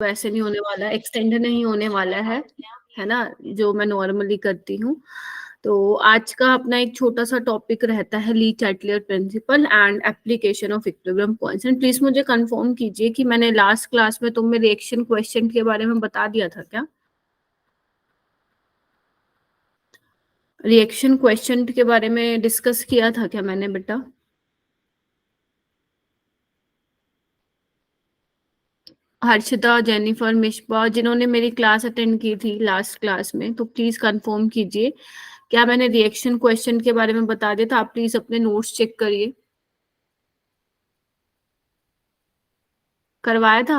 वैसे नहीं होने वाला है, एक्सटेंड नहीं होने वाला है ना, जो मैं नॉर्मली करती हूँ। तो आज का अपना एक छोटा सा टॉपिक रहता है Le Chatelier principal and application of equilibrium constant. Please मुझे कंफर्म कीजिए कि मैंने लास्ट क्लास में तुम्हें रिएक्शन क्वेश्चन के बारे में बता दिया था क्या? रिएक्शन क्वेश्चन के बारे में डिस्कस किया था क्या मैंने बेटा? हर्षिता, जेनिफर, मिशबा, जिन्होंने मेरी क्लास अटेंड की थी लास्ट क्लास में, तो प्लीज कंफर्म कीजिए क्या मैंने रिएक्शन क्वेश्चन के बारे में बता दिया था। आप प्लीज अपने नोट्स चेक करिए। करवाया था?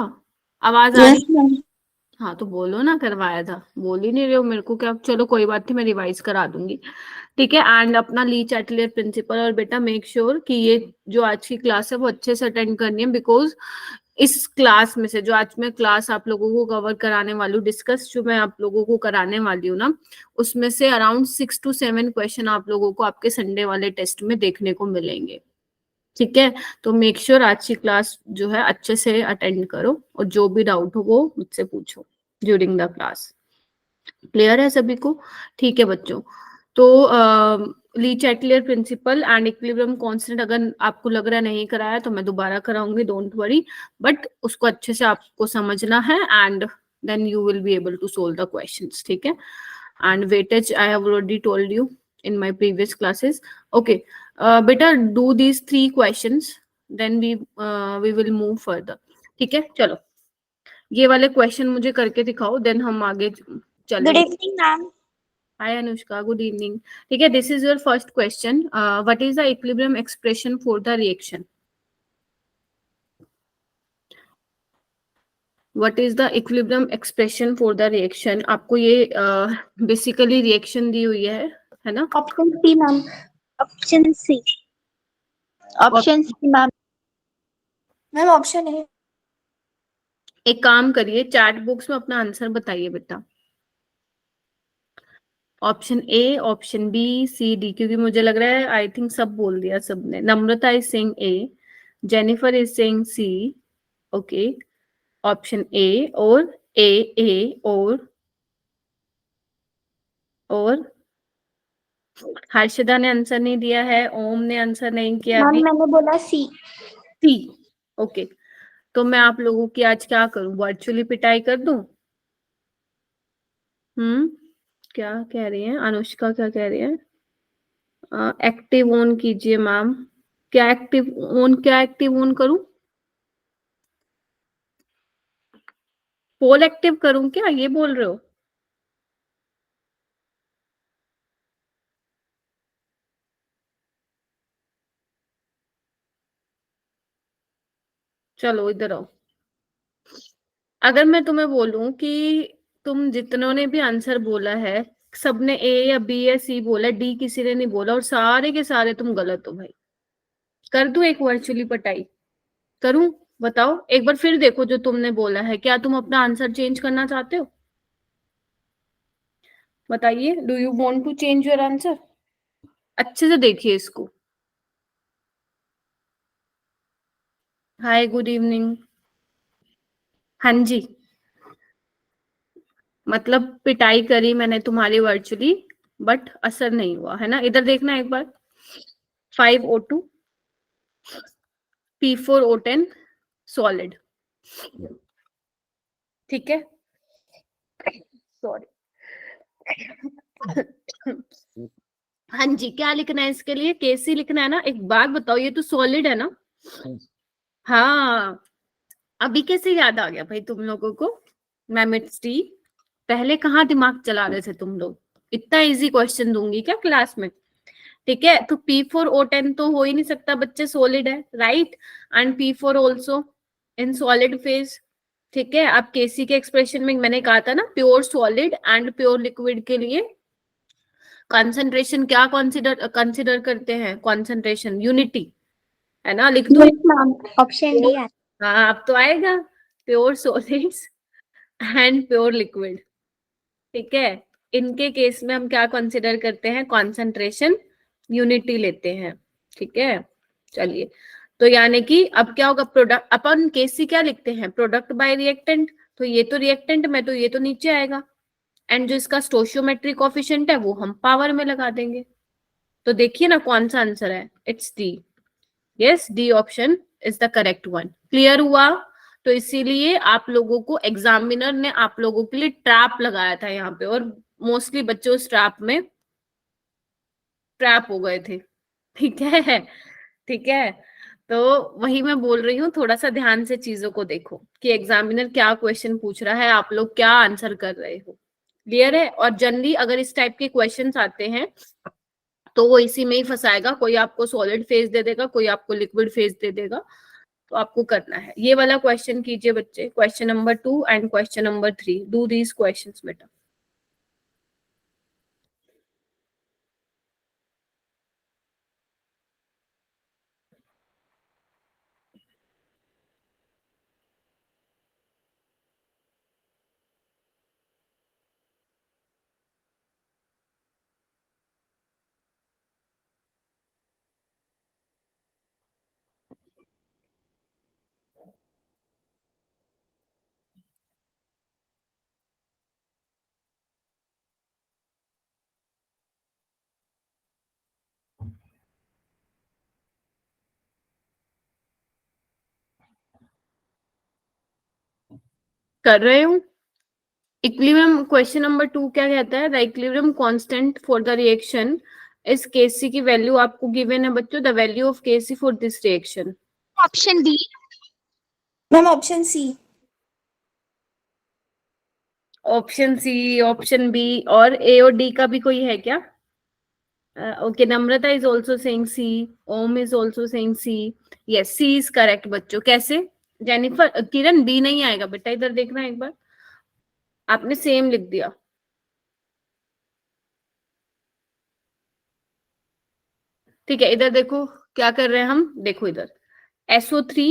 आवाज आ रही है? हाँ तो बोलो ना, करवाया था। बोल ही नहीं रहे हो मेरे को क्या? चलो कोई बात नहीं, मैं रिवाइज करा दूंगी। ठीक है। एंड अपना ली चैटलियर प्रिंसिपल, और बेटा मेक श्योर कि ये जो आज की क्लास है वो अच्छे से अटेंड करनी है, बिकॉज इस क्लास में से जो आज मैं क्लास आप लोगों को कवर कराने वाली हूँ, डिस्कस जो मैं आप लोगों को कराने वाली हूँ ना, उसमें से अराउंड 6 to 7 क्वेश्चन आप लोगों को आपके संडे वाले टेस्ट में देखने को मिलेंगे। ठीक है। तो मेक श्योर आज की क्लास जो है अच्छे से अटेंड करो, और जो भी डाउट हो वो मुझसे पूछो ड्यूरिंग द क्लास। क्लियर है सभी को? ठीक है बच्चों। तो ली Chatelier principal and equilibrium constant अगर आपको लग रहा है नहीं कराया तो मैं दोबारा कराऊंगी, डोंट वरी, बट उसको अच्छे से आपको समझना है and then you will be able to solve the questions. ठीक है। And weightage I have already told you in my previous classes. Okay बेटा, do these 3 questions, then we will move further. ठीक है, चलो ये वाले क्वेश्चन मुझे करके दिखाओ, देन हम आगे चलेंगे। Good evening ma'am. Hi Anushka, good evening. ठीक है, this is your first question. What is the equilibrium expression for the reaction? What is the equilibrium expression for the reaction? आपको ये बेसिकली रिएक्शन दी हुई है ना? Option C ma'am. Option C. Option C ma'am. Ma'am option है। एक काम करिए, चैट बॉक्स में अपना आंसर बताइए बेटा। Option A, option B, C, D, क्योंकि मुझे लग रहा है आई थिंक सब बोल दिया सबने। Namrata is saying A, Jennifer is saying C. Okay, option A और ए और हर्षदा ने आंसर नहीं दिया है, ओम ने आंसर नहीं किया मैम अभी। मैंने बोला सी। सी। ओके, तो मैं आप लोगों की आज क्या करूं, वर्चुअली पिटाई कर दूं? क्या कह रही हैं अनुष्का, क्या कह रही है? एक्टिव ऑन कीजिए मैम। क्या एक्टिव ऑन करूं? पोल एक्टिव करूं क्या, ये बोल रहे हो? चलो इधर आओ। अगर मैं तुम्हें बोलूं कि तुम जितनों ने भी आंसर बोला है, सबने ए या बी या सी बोला, डी किसी ने नहीं बोला, और सारे के सारे तुम गलत हो भाई, कर दूं एक वर्चुअली पिटाई? करूं? बताओ एक बार फिर देखो जो तुमने बोला है, क्या तुम अपना आंसर चेंज करना चाहते हो? बताइए, do you want to change your answer? अच्छे से देखिए इसको। Hi, good evening. हाँ जी, मतलब पिटाई करी मैंने तुम्हारी वर्चुअली, बट असर नहीं हुआ है ना। इधर देखना एक बार। 5O2, P4O10 solid. ठीक है, सॉरी। हाँ जी, क्या लिखना है इसके लिए? केसी लिखना है ना? एक बात बताओ, ये तो सॉलिड है ना? हाँ, अभी कैसे याद आ गया भाई तुम लोगों को? मैमिट्स टी, पहले कहाँ दिमाग चला रहे थे तुम लोग? इतना इजी क्वेश्चन दूंगी क्या क्लास में? ठीक है, तो P4O10 तो हो ही नहीं सकता बच्चे, सॉलिड है, right? And P4 also in solid phase. ठीक है, अब केसी के एक्सप्रेशन में मैंने कहा था ना, pure solid and pure liquid के लिए कंसंट्रेशन क्या कंसिडर करते हैं? कंसंट्रेशन यूनिटी, है ना? लिख दो। Ma'am option D. हाँ, अब तो आएगा, pure solids and pure liquid. ठीक है, इनके केस में हम क्या कंसिडर करते हैं? कंसंट्रेशन यूनिटी लेते हैं। ठीक है, चलिए, तो यानी कि अब क्या होगा, प्रोडक्ट अपन केसी क्या लिखते हैं? Product bye reactant. तो ये तो रिएक्टेंट में, तो ये तो नीचे आएगा, एंड जो इसका स्टोशियोमेट्रिक कोफिशिएंट है वो हम पावर में लगा देंगे। तो देखिए ना कौन सा आंसर है, it's D. Yes, D option is the correct one. Clear हुआ? तो इसीलिए आप लोगों को एग्जामिनर ने आप लोगों के लिए ट्रैप लगाया था यहाँ पे, और मोस्टली बच्चे उस ट्रैप में ट्रैप हो गए थे। ठीक है, ठीक है। तो वही मैं बोल रही हूँ, थोड़ा सा ध्यान से चीजों को देखो कि एग्जामिनर क्या क्वेश्चन पूछ रहा है, आप लोग क्या आंसर कर रहे हो। क्लियर है? और जनरली अगर इस टाइप के क्वेश्चंस आते हैं तो वो इसी में ही फंसाएगा, कोई आपको सॉलिड फेज दे देगा, कोई आपको लिक्विड फेज दे देगा। तो आपको करना है ये वाला क्वेश्चन कीजिए बच्चे, question number 2 and question number 3, do these questions बेटा। कर रहे हूँ। इक्विलिब्रियम क्वेश्चन नंबर 2 क्या कहता है, the equilibrium constant for the reaction इस केसी की वैल्यू आपको गिवन है बच्चों, the value of KC for this reaction. Option D ma'am, option C. Option C, option B, और ए और डी का भी कोई है क्या? Okay, Namrata is also saying C, Om is also saying C. Yes, C is correct बच्चों। कैसे? Jennifer, किरण B नहीं आएगा बेटा, इधर देखना एक बार, आपने सेम लिख दिया। ठीक है, इधर देखो क्या कर रहे हैं हम, देखो इधर SO3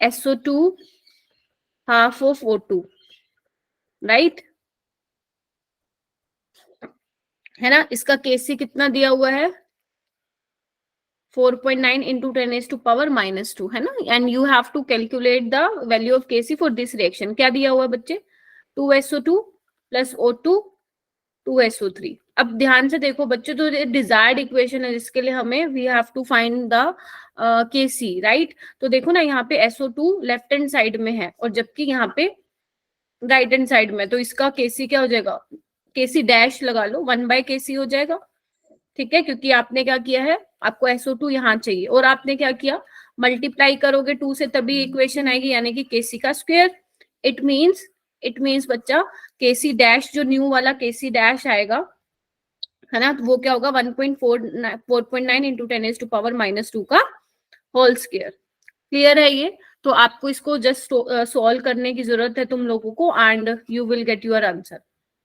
SO2 half of O2, right, है ना। इसका केसी कितना दिया हुआ है, 4.9 इंटू 10⁻⁻², है ना। And you have to calculate the value of KC for this reaction. क्या दिया हुआ है बच्चे, 2SO2 प्लस O2 2SO3। अब ध्यान से देखो बच्चों, तो डिजायर्ड इक्वेशन है जिसके लिए हमें we have to find the KC, right. तो देखो ना यहाँ पे SO2 लेफ्ट हैंड साइड में है और जबकि यहाँ पे राइट हैंड साइड में, तो इसका केसी क्या हो जाएगा, केसी डैश लगा लो, 1/KC हो जाएगा। ठीक है, क्योंकि आपने क्या किया है, आपको SO2 यहाँ चाहिए और आपने क्या किया, मल्टीप्लाई करोगे 2 से तभी इक्वेशन आएगी, यानी कि केसी का स्क्वायर। इट मीन्स बच्चा केसी डैश, जो न्यू वाला केसी डैश आएगा, है ना, तो वो क्या होगा, 4.9 इंटू 10⁻⁻² का होल स्क्वायर। क्लियर है ये? तो आपको इसको जस्ट सॉल्व करने की जरूरत है तुम लोगों को, and you will get your answer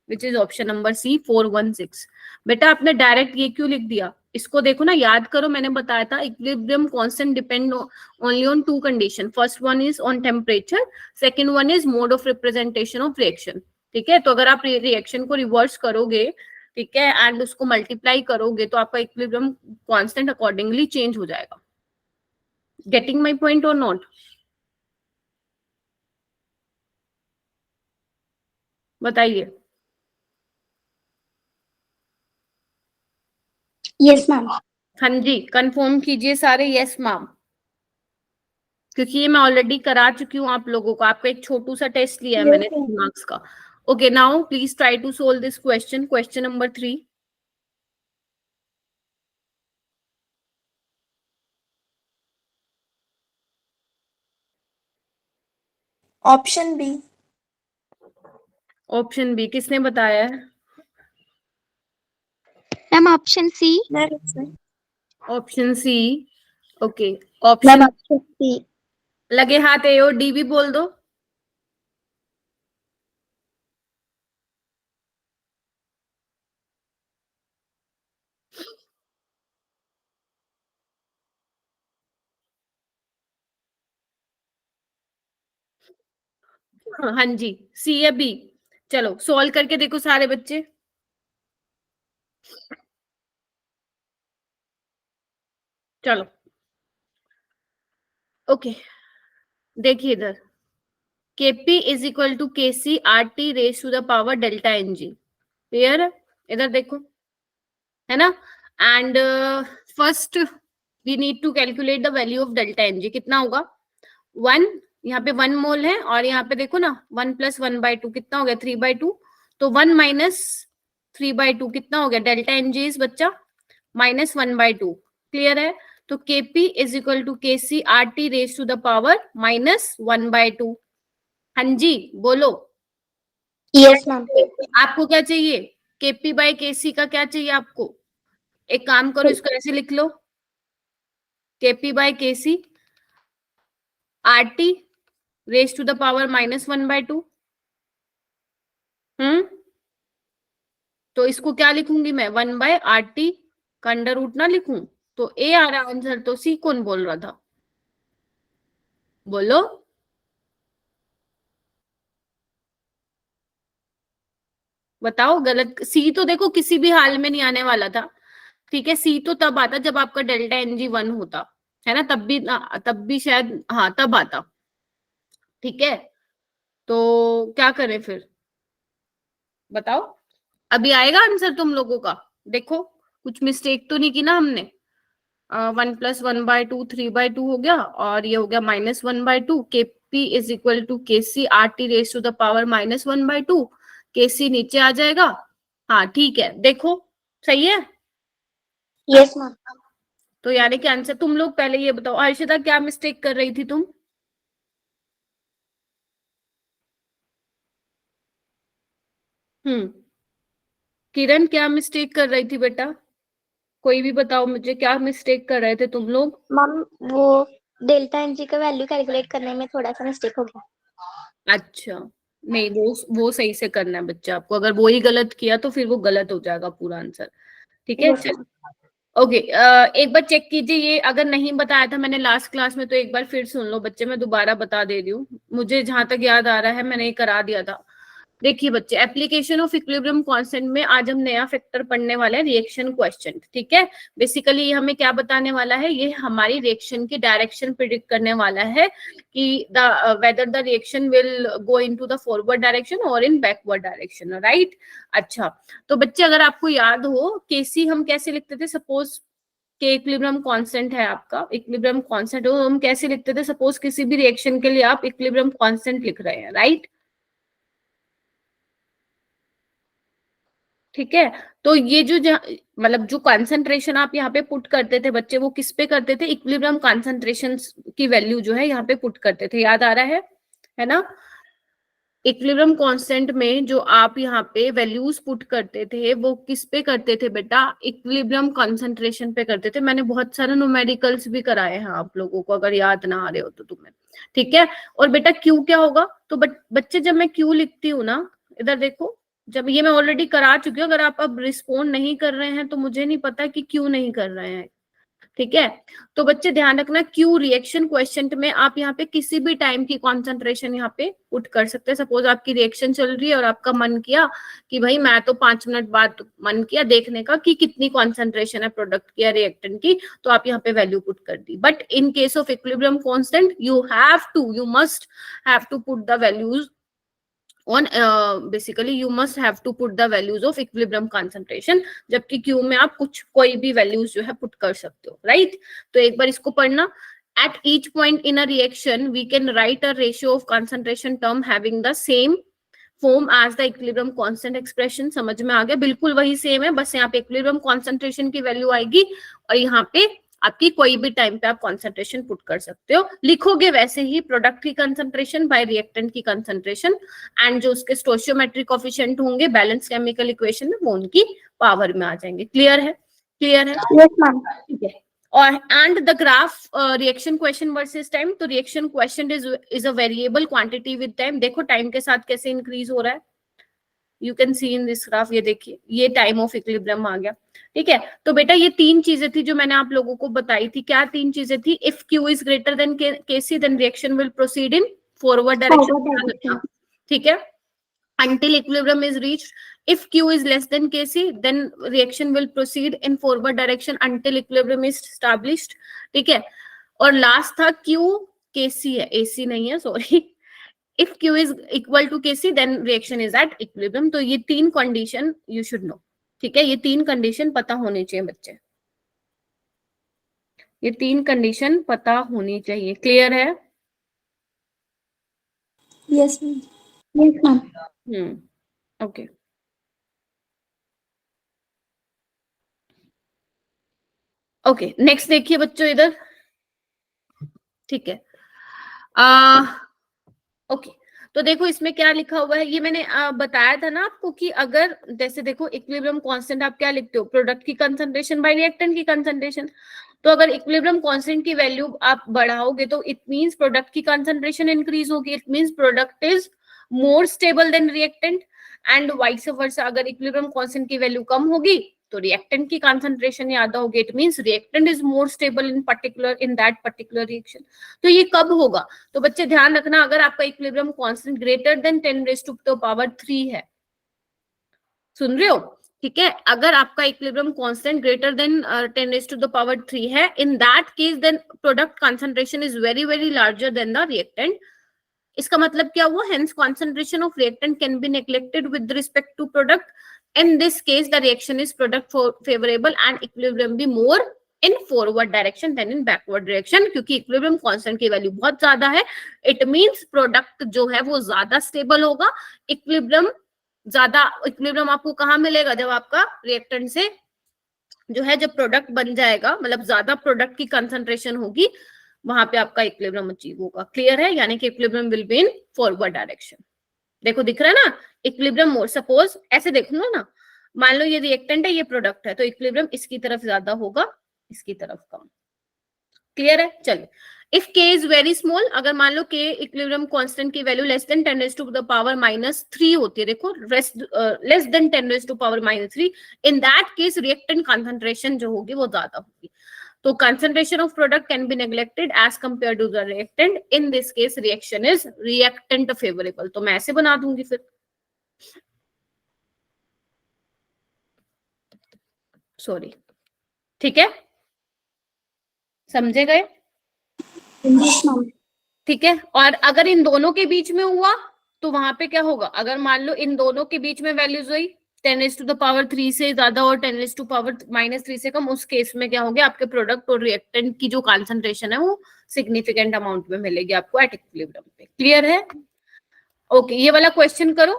which is option number C 416। बेटा आपने डायरेक्ट ये क्यों लिख दिया, इसको देखो ना, याद करो, मैंने बताया था equilibrium constant depend only on 2 condition, first one is on temperature, second one is mode of representation of reaction. ठीक है, तो अगर आप रिएक्शन को रिवर्स करोगे, ठीक है, एंड उसको मल्टीप्लाई करोगे, तो आपका इक्विलिब्रियम कांस्टेंट अकॉर्डिंगली चेंज हो जाएगा। गेटिंग माई पॉइंट और नॉट? बताइए। Yes ma'am. हाँ जी, कंफर्म कीजिए सारे, यस मैम, क्योंकि ये मैं ऑलरेडी करा चुकी हूँ आप लोगों को, आपका एक छोटू सा टेस्ट लिया है यस मैंने मैम। मार्क्स का। Okay, now please try to solve this question, question number 3। Option B. Option B किसने बताया है? Ma'am, option C. Option C. Okay, ma'am, option, option C. लगे हाथ ए और डी भी बोल दो। हाँ जी, सी या बी? चलो सॉल्व करके देखो सारे बच्चे। चलो, ओके, देखिए इधर, Kp is equal to Kc RT raise to the power delta Ng। Clear है? इधर देखो, है ना। And first we need to calculate the value of delta Ng। कितना होगा? 1, यहाँ पे 1 मोल है, और यहाँ पे देखो ना 1 + 1/2 कितना हो गया? 3/2। तो 1 - 3/2 कितना हो गया? डेल्टा Ng इज बच्चा -1/2। क्लियर है? तो Kp is equal to Kc RT raise to the power -1/2। हाँ जी बोलो। Yes ma'am. आपको क्या चाहिए? Kp/Kc का क्या चाहिए आपको? एक काम करो, इसको ऐसे लिख लो, Kp/Kc RT raise to the power -1/2। तो इसको क्या लिखूंगी मैं? 1/RT का अंडर रूट ना लिखूं? तो ए आ रहा आंसर। तो सी कौन बोल रहा था? बोलो। बताओ गलत। सी तो देखो किसी भी हाल में नहीं आने वाला था, ठीक है। सी तो तब आता जब आपका डेल्टा Ng 1 होता, है ना, तब भी शायद, हाँ तब आता, ठीक है। तो क्या करें फिर, बताओ। अभी आएगा आंसर तुम लोगों का? देखो कुछ मिस्टेक तो नहीं की ना हमने? 1 + 1/2 3/2 हो गया, और ये हो गया -1/2। Kp is equal to Kc RT raise to the power -1/2। Kc नीचे आ जाएगा। हाँ ठीक है, देखो सही है। Yes ma'am. तो यानी कि आंसर, तुम लोग पहले ये बताओ, अर्षिता क्या मिस्टेक कर रही थी तुम? किरण क्या मिस्टेक कर रही थी बेटा? कोई भी बताओ मुझे, क्या मिस्टेक कर रहे थे तुम लोग? मैम वो डेल्टा एनजी का वैल्यू कैलकुलेट करने में थोड़ा सा मिस्टेक हो गया। अच्छा, नहीं वो सही से करना है बच्चा आपको। अगर वो ही गलत किया तो फिर वो गलत हो जाएगा पूरा आंसर, ठीक है। Yes ma'am. ओके, एक बार चेक कीजिए, ये अगर नहीं बताया था मैंने लास्ट क्लास में तो एक बार फिर सुन लो बच्चे, मैं दोबारा बता दे रही हूँ। मुझे जहां तक याद आ रहा है मैंने ये करा दिया था। देखिए बच्चे, एप्लीकेशन ऑफ इक्विलिब्रियम कांस्टेंट में आज हम नया फैक्टर पढ़ने वाले हैं, रिएक्शन क्वेश्चन, ठीक है। बेसिकली ये हमें क्या बताने वाला है? ये हमारी रिएक्शन की डायरेक्शन प्रिडिक्ट करने वाला है कि whether the reaction will go into the forward direction और इन बैकवर्ड डायरेक्शन, राइट। अच्छा, तो बच्चे अगर आपको याद हो केसी हम कैसे लिखते थे? सपोज के इक्विलिब्रियम कांस्टेंट है आपका, इक्विलिब्रियम कांस्टेंट हो, हम कैसे लिखते थे? सपोज किसी भी रिएक्शन के लिए आप इक्विलिब्रियम कांस्टेंट लिख रहे हैं, राइट। ठीक है, तो ये जो मतलब जो कंसंट्रेशन आप यहाँ पे पुट करते थे बच्चे, वो किस पे करते थे? इक्विलिब्रियम कंसंट्रेशन की वैल्यू जो है यहाँ पे पुट करते थे, याद आ रहा है ना। इक्विलिब्रियम कांस्टेंट में जो आप यहाँ पे वैल्यूज पुट करते थे वो किस पे करते थे बेटा? इक्विलिब्रियम कंसंट्रेशन पे करते थे। मैंने बहुत सारे न्यूमेरिकल्स भी कराए हैं आप लोगों को, अगर याद ना आ रहे हो तो तुम्हें, ठीक है। और बेटा क्यू क्या होगा? तो बच्चे जब मैं क्यू लिखती हूँ ना, इधर देखो, जब ये मैं ऑलरेडी करा चुकी हूँ, अगर आप अब रिस्पॉन्ड नहीं कर रहे हैं तो मुझे नहीं पता कि क्यों नहीं कर रहे हैं, ठीक है। तो बच्चे ध्यान रखना, क्यू रिएक्शन क्वेश्चन में आप यहाँ पे किसी भी टाइम की कॉन्सेंट्रेशन यहाँ पे पुट कर सकते हैं। सपोज आपकी रिएक्शन चल रही है और आपका मन किया कि भाई मैं तो 5 मिनट बाद मन किया देखने का कि कितनी कॉन्सेंट्रेशन है प्रोडक्ट की या रिएक्टेंट की, तो आप यहाँ पे वैल्यू पुट कर दी। But in case of equilibrium constant you must have to put the values on basically you must have to put the values of equilibrium concentration, जबकि Q में आप कोई भी वैल्यूज जो है पुट कर सकते हो, राइट। तो एक बार इसको पढ़ना, at each point in a reaction we can write a ratio of concentration term having the same form as the equilibrium constant expression। समझ में आ गया? बिल्कुल वही सेम है, बस यहाँ पे equilibrium concentration की वैल्यू आएगी और यहाँ पे आपकी कोई भी टाइम पे आप कंसंट्रेशन पुट कर सकते हो। लिखोगे वैसे ही प्रोडक्ट की कंसंट्रेशन बाय रिएक्टेंट की कंसंट्रेशन, एंड जो उसके स्टोइचियोमेट्रिक कोएफिशिएंट होंगे बैलेंस केमिकल इक्वेशन में वो उनकी पावर में आ जाएंगे। क्लियर है? क्लियर है? Yes ma'am. ठीक है। और and the graph reaction quotient versus time, तो reaction quotient is a variable quantity with time. देखो टाइम के साथ कैसे इंक्रीज हो रहा है, you can see in this graph. ये देखिए, ये टाइम ऑफ इक्विलिब्रियम आ गया, ठीक है। तो बेटा ये 3 चीजें थी जो मैंने आप लोगों को बताई थी। क्या 3 चीजें थी? If Q is greater than KC then reaction will proceed in forward direction, ठीक है। until equilibrium is reached. If Q is less than Kc, then reaction will proceed in forward direction until equilibrium is established, ठीक है। और last था Q Kc है, AC नहीं है, sorry, if Q is equal to Kc then reaction is at equilibrium. तो ये 3 condition you should know, ठीक है, ये 3 कंडीशन पता होनी चाहिए बच्चे, ये 3 कंडीशन पता होनी चाहिए। क्लियर है? Yes ma'am. Yes ma'am. Okay, okay next देखिए बच्चों इधर, ठीक है। ओके तो देखो इसमें क्या लिखा हुआ है, ये मैंने बताया था ना आपको कि अगर जैसे देखो इक्विलिब्रियम कांस्टेंट आप क्या लिखते हो, प्रोडक्ट की कंसंट्रेशन बाय रिएक्टेंट की कंसंट्रेशन। तो अगर इक्विलिब्रियम कांस्टेंट की वैल्यू आप बढ़ाओगे तो इट मींस प्रोडक्ट की कंसंट्रेशन इंक्रीज होगी, it means product is more stable then reactant and vice versa. अगर इक्विलिब्रियम कांस्टेंट की वैल्यू कम होगी तो रिएक्टेंट की कंसंट्रेशन ज्यादा होगी, it means reactant is more stable in particular in that particular reaction. तो ये कब होगा, तो बच्चे ध्यान रखना, अगर आपका इक्विलिब्रियम कांस्टेंट ग्रेटर देन 10⁻³ है, सुन रहे हो, ठीक है, अगर आपका इक्विलिब्रियम कांस्टेंट ग्रेटर देन 10⁻³ है, in that case then product concentration is very very larger than the reactant. इसका मतलब क्या हुआ, hence concentration of reactant can be neglected with respect to product. In this case, the reaction is product favorable and equilibrium be more in forward direction than in backward direction, क्योंकि equilibrium constant की value बहुत ज्यादा है, it means product जो है वो ज्यादा stable होगा। इक्विलिब्रियम ज्यादा, इक्विलिब्रियम आपको कहाँ मिलेगा, जब आपका रिएक्टेंट से जो है जब प्रोडक्ट बन जाएगा, मतलब ज्यादा प्रोडक्ट की कंसंट्रेशन होगी, वहां पे आपका इक्विलिब्रियम अचीव होगा। क्लियर है? यानी कि equilibrium will be in forward direction. देखो दिख रहा है ना, इक्विलिब्रियम मोर, सपोज ऐसे देख लो ना, मान लो ये रिएक्टेंट है ये प्रोडक्ट है, तो इक्विलिब्रियम इसकी तरफ ज्यादा होगा, इसकी तरफ कम। क्लियर है? चलिए, if k is very small, अगर मान लो k इक्विलिब्रियम कांस्टेंट की वैल्यू लेस देन 10⁻³ होती है, देखो less than 10⁻³ in that case reactant concentration जो होगी वो ज्यादा होगी। तो concentration of product can be neglected as compared to the reactant. In this case, reaction is reactant favorable. तो मैं ऐसे बना दूंगी फिर, सॉरी, ठीक है, समझे गए? ठीक है, और अगर इन दोनों के बीच में हुआ तो वहां पे क्या होगा, अगर मान लो इन दोनों के बीच में वैल्यूज हुई 10⁻³ से ज्यादा और 10⁻³ से कम, उस केस में क्या होगा, आपके प्रोडक्ट और रिएक्टेंट की जो कंसंट्रेशन है वो सिग्निफिकेंट अमाउंट में मिलेगी आपको एट इक्विलिब्रियम पे। क्लियर है? ओके, ये वाला क्वेश्चन करो,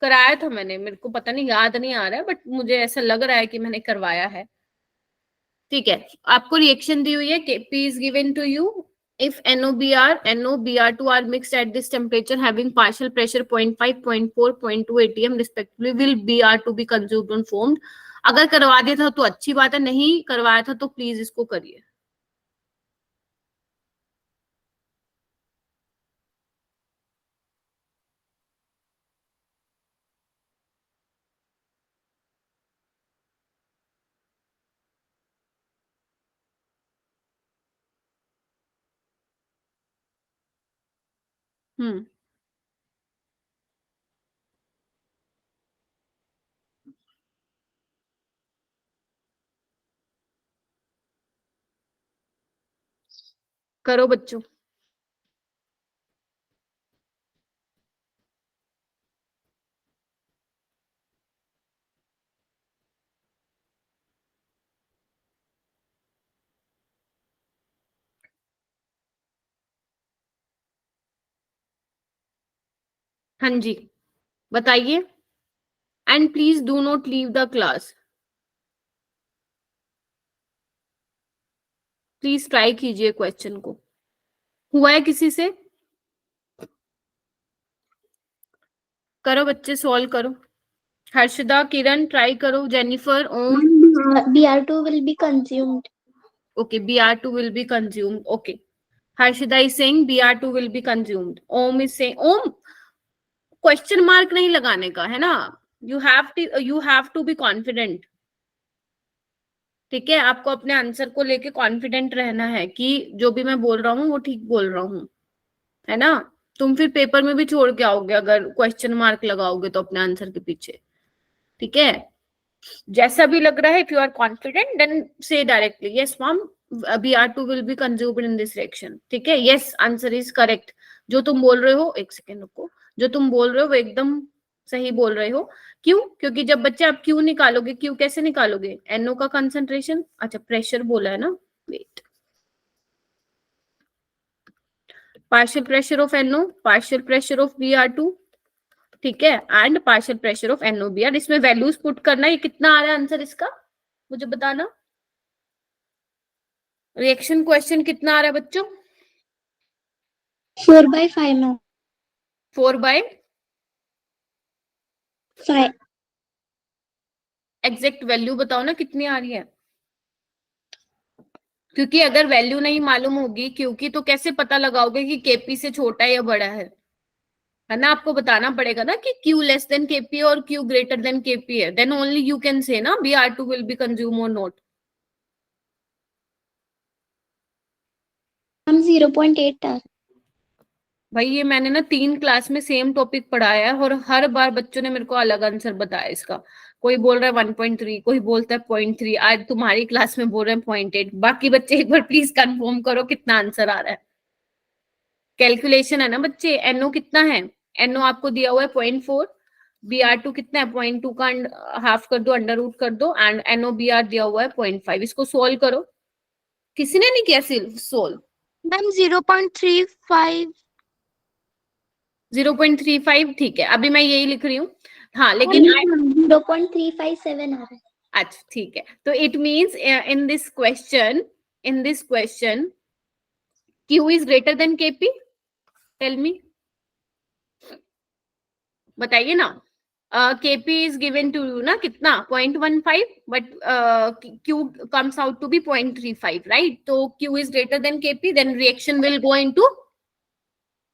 कराया था मैंने, मेरे को पता नहीं याद नहीं आ रहा है, बट मुझे ऐसा लग रहा है कि मैंने करवाया है। ठीक है, आपको रिएक्शन दी हुई है, P is given to you if NO, Br2 are mixed at this temperature having partial pressure 0.5, 0.4, 0.2 atm respectively, will Br2 be consumed and formed? अगर करवा दिया था तो अच्छी बात है, नहीं करवाया था तो प्लीज इसको करिए। करो बच्चों। हाँ जी, बताइए, and please do not leave the class, please try कीजिए क्वेश्चन को। हुआ है किसी से? करो बच्चे, सॉल्व करो। हर्षदा, किरण ट्राई करो, Jennifer, Om. Br2 will be consumed. Okay, Br2 will be consumed. Okay. Harshida is saying Br2 will be consumed. Om is saying, Om, question mark नहीं लगाने का है ना, you have to be confident. ठीक है, आपको अपने आंसर को लेके कॉन्फिडेंट रहना है कि जो भी मैं बोल रहा हूँ वो ठीक बोल रहा हूँ, है ना। तुम फिर पेपर में भी छोड़ के आओगे अगर क्वेश्चन मार्क लगाओगे तो अपने आंसर के पीछे। ठीक है, जैसा भी लग रहा है, if you are confident then say directly yes ma'am Br2 will be consumed in this reaction. ठीक है, yes, answer is correct. जो तुम बोल रहे हो, एक सेकेंड रुको, जो तुम बोल रहे हो वो एकदम सही बोल रहे हो। क्यों? क्योंकि जब बच्चे आप क्यू निकालोगे, क्यू कैसे निकालोगे? NO का कंसंट्रेशन, अच्छा प्रेशर बोला है ना, wait, partial pressure of NO, partial pressure of Br2, ठीक है, and partial pressure of NOBr। इसमें वैल्यूज पुट करना, ये कितना आ रहा है आंसर इसका मुझे बताना। रिएक्शन क्वेश्चन कितना आ रहा है बच्चों? 4/5 मैम। 4/5 एग्जैक्ट वैल्यू बताओ ना कितनी आ रही है, क्योंकि अगर वैल्यू नहीं मालूम होगी क्यू की तो कैसे पता लगाओगे कि केपी से छोटा है या बड़ा है ना? आपको बताना पड़ेगा ना कि क्यू लेस देन केपी और क्यू ग्रेटर देन केपी है, then only you can say ना Br2 विल बी कंज्यूम और नॉट। हम 0.8 था। भाई ये मैंने ना 3 क्लास में सेम टॉपिक पढ़ाया है और हर बार बच्चों ने मेरे को अलग आंसर बताया इसका। कोई बोल रहा है 1.3, कोई बोलता है 0.3, आज तुम्हारी क्लास में बोल रहे हैं 0.8। बाकी बच्चे एक बार प्लीज कंफर्म करो कितना आंसर आ रहा है। कैलकुलेशन है ना बच्चे। NO कितना है? NO आपको दिया हुआ है 0.4, Br2 कितना है? 0.2 का हाफ कर दो, अंडर रूट कर दो, एंड NOBr दिया हुआ है 0.5। इसको सोल्व करो। किसी ने नहीं किया सोल्व? मैम 0.35। 0.35 ठीक है, अभी मैं यही लिख रही हूँ। हाँ लेकिन 0.357 आ रहा है। अच्छा ठीक है, तो it means in this question Q is greater than KP। Tell me, बताइए ना। KP is given to you ना कितना? 0.15, but Q comes out to be 0.35, right? तो Q is greater than KP, then reaction will go into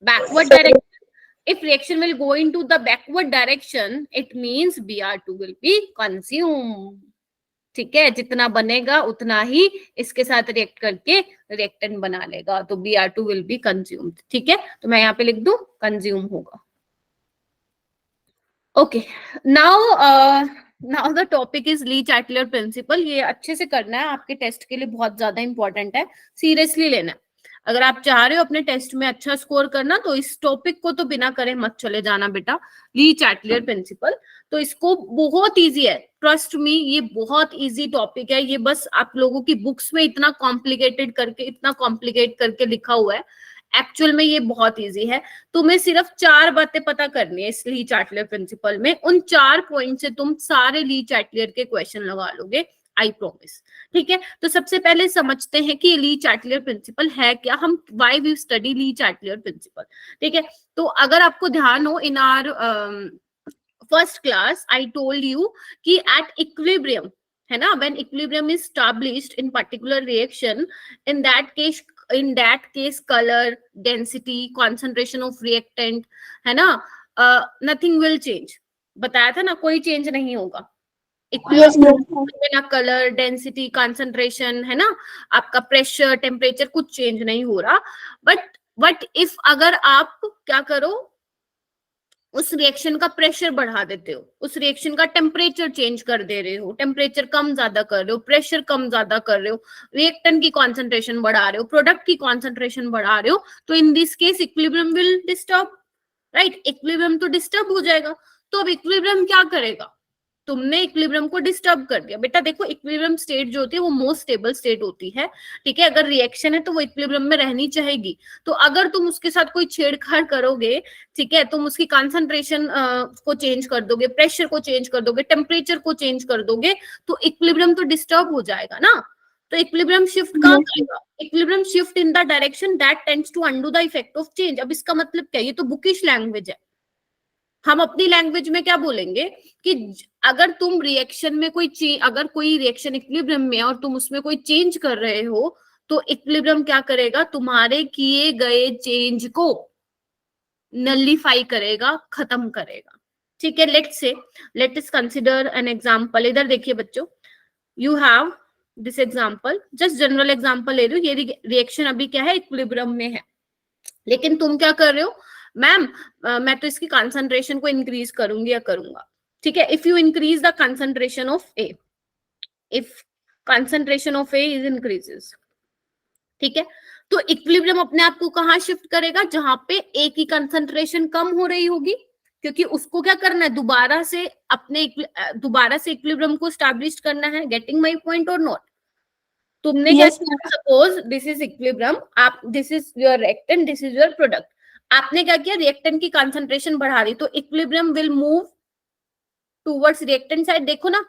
backward direction. If reaction will go into the backward direction, it means Br2 will be consumed। ठीक है, जितना बनेगा उतना ही इसके साथ react करके reactant बना लेगा, तो Br2 will be consumed। ठीक है, तो मैं यहाँ पे लिख दूं कंज्यूम होगा। Okay, now the topic is Le Chatelier principle. ये अच्छे से करना है, आपके टेस्ट के लिए बहुत ज्यादा इंपॉर्टेंट है, सीरियसली लेना है। अगर आप चाह रहे हो अपने टेस्ट में अच्छा स्कोर करना तो इस टॉपिक को तो बिना करे मत चले जाना बेटा, ली चैटलर प्रिंसिपल। तो इसको बहुत इजी है, ट्रस्ट मी, ये बहुत इजी टॉपिक है। ये बस आप लोगों की बुक्स में इतना कॉम्प्लिकेट करके लिखा हुआ है, एक्चुअल में ये बहुत इजी है। तुम्हें सिर्फ 4 बातें पता करनी है इस ली चैटलर प्रिंसिपल में। उन 4 पॉइंट से तुम सारे ली चैटलर के क्वेश्चन लगा लोगे, आई प्रॉमिस। ठीक है, तो सबसे पहले समझते हैं कि ली चैटलर प्रिंसिपल है क्या, हम why we study Le Chatelier principle. ठीक है, तो अगर आपको ध्यान हो, in our first class I told you कि एट इक्विलिब्रियम, है ना, when equilibrium is established in particular reaction, in that case color, density, concentration of reactant, है ना, nothing will change। बताया था ना, कोई चेंज नहीं होगा। ना कलर, डेंसिटी, कंसंट्रेशन, है ना, आपका प्रेशर, टेम्परेचर, कुछ चेंज नहीं हो रहा। बट इफ अगर आप क्या करो, उस रिएक्शन का प्रेशर बढ़ा देते हो, उस रिएक्शन का टेम्परेचर चेंज कर दे रहे हो, टेम्परेचर कम ज्यादा कर रहे हो, प्रेशर कम ज्यादा कर रहे हो, रिएक्टेंट की कॉन्सेंट्रेशन बढ़ा रहे हो, प्रोडक्ट की कॉन्सेंट्रेशन बढ़ा रहे हो, तो in this case equilibrium will disturb, right? Equilibrium तो डिस्टर्ब हो जाएगा। तो अब इक्विलिब्रियम क्या करेगा? तुमने इक्विलिब्रियम को डिस्टर्ब कर दिया। बेटा देखो, इक्विलिब्रियम स्टेट जो होती है वो मोस्ट स्टेबल स्टेट होती है। ठीक है, अगर रिएक्शन है तो वो इक्विलिब्रियम में रहनी चाहेगी। तो अगर तुम उसके साथ कोई छेड़छाड़ करोगे, ठीक है, तुम उसकी कंसंट्रेशन को चेंज कर दोगे, प्रेशर को चेंज कर दोगे, टेम्परेचर को चेंज कर दोगे, तो इक्विलिब्रियम तो डिस्टर्ब हो जाएगा ना। तो इक्विलिब्रियम शिफ्ट कहाँ करेगा? Equilibrium shift in the direction that tends to undo the effect of change. अब इसका मतलब क्या? ये तो बुकिश लैंग्वेज है। हम अपनी लैंग्वेज में क्या बोलेंगे कि अगर तुम रिएक्शन में अगर कोई रिएक्शन इक्विलिब्रियम में और तुम उसमें कोई चेंज कर रहे हो, तो इक्विलिब्रियम क्या करेगा? तुम्हारे किए गए चेंज को नलिफाई करेगा, खत्म करेगा। ठीक है, let us consider an example. इधर देखिए बच्चों, you have this example, just general example ले रही हूँ। ये रिएक्शन अभी क्या है? इक्विलिब्रियम में है, लेकिन तुम क्या कर रहे हो? मैम मैं तो इसकी कंसंट्रेशन को इंक्रीज करूंगी या करूंगा। ठीक है, if you increase the concentration of A, if concentration of A is increases, ठीक है, तो इक्विलिब्रियम अपने आप को कहाँ शिफ्ट करेगा, जहां पे ए की कंसंट्रेशन कम हो रही होगी, क्योंकि उसको क्या करना है, दोबारा से इक्विलिब्रियम को स्टैब्लिश करना है। गेटिंग माय पॉइंट और नॉट? तुमने क्या किया, सपोज दिस इज इक्विलिब्रियम, आप this is your reactant, this is your product, आपने क्या किया, रिएक्टेंट की कंसंट्रेशन बढ़ा दी, तो equilibrium will move towards reactant side. देखो ना,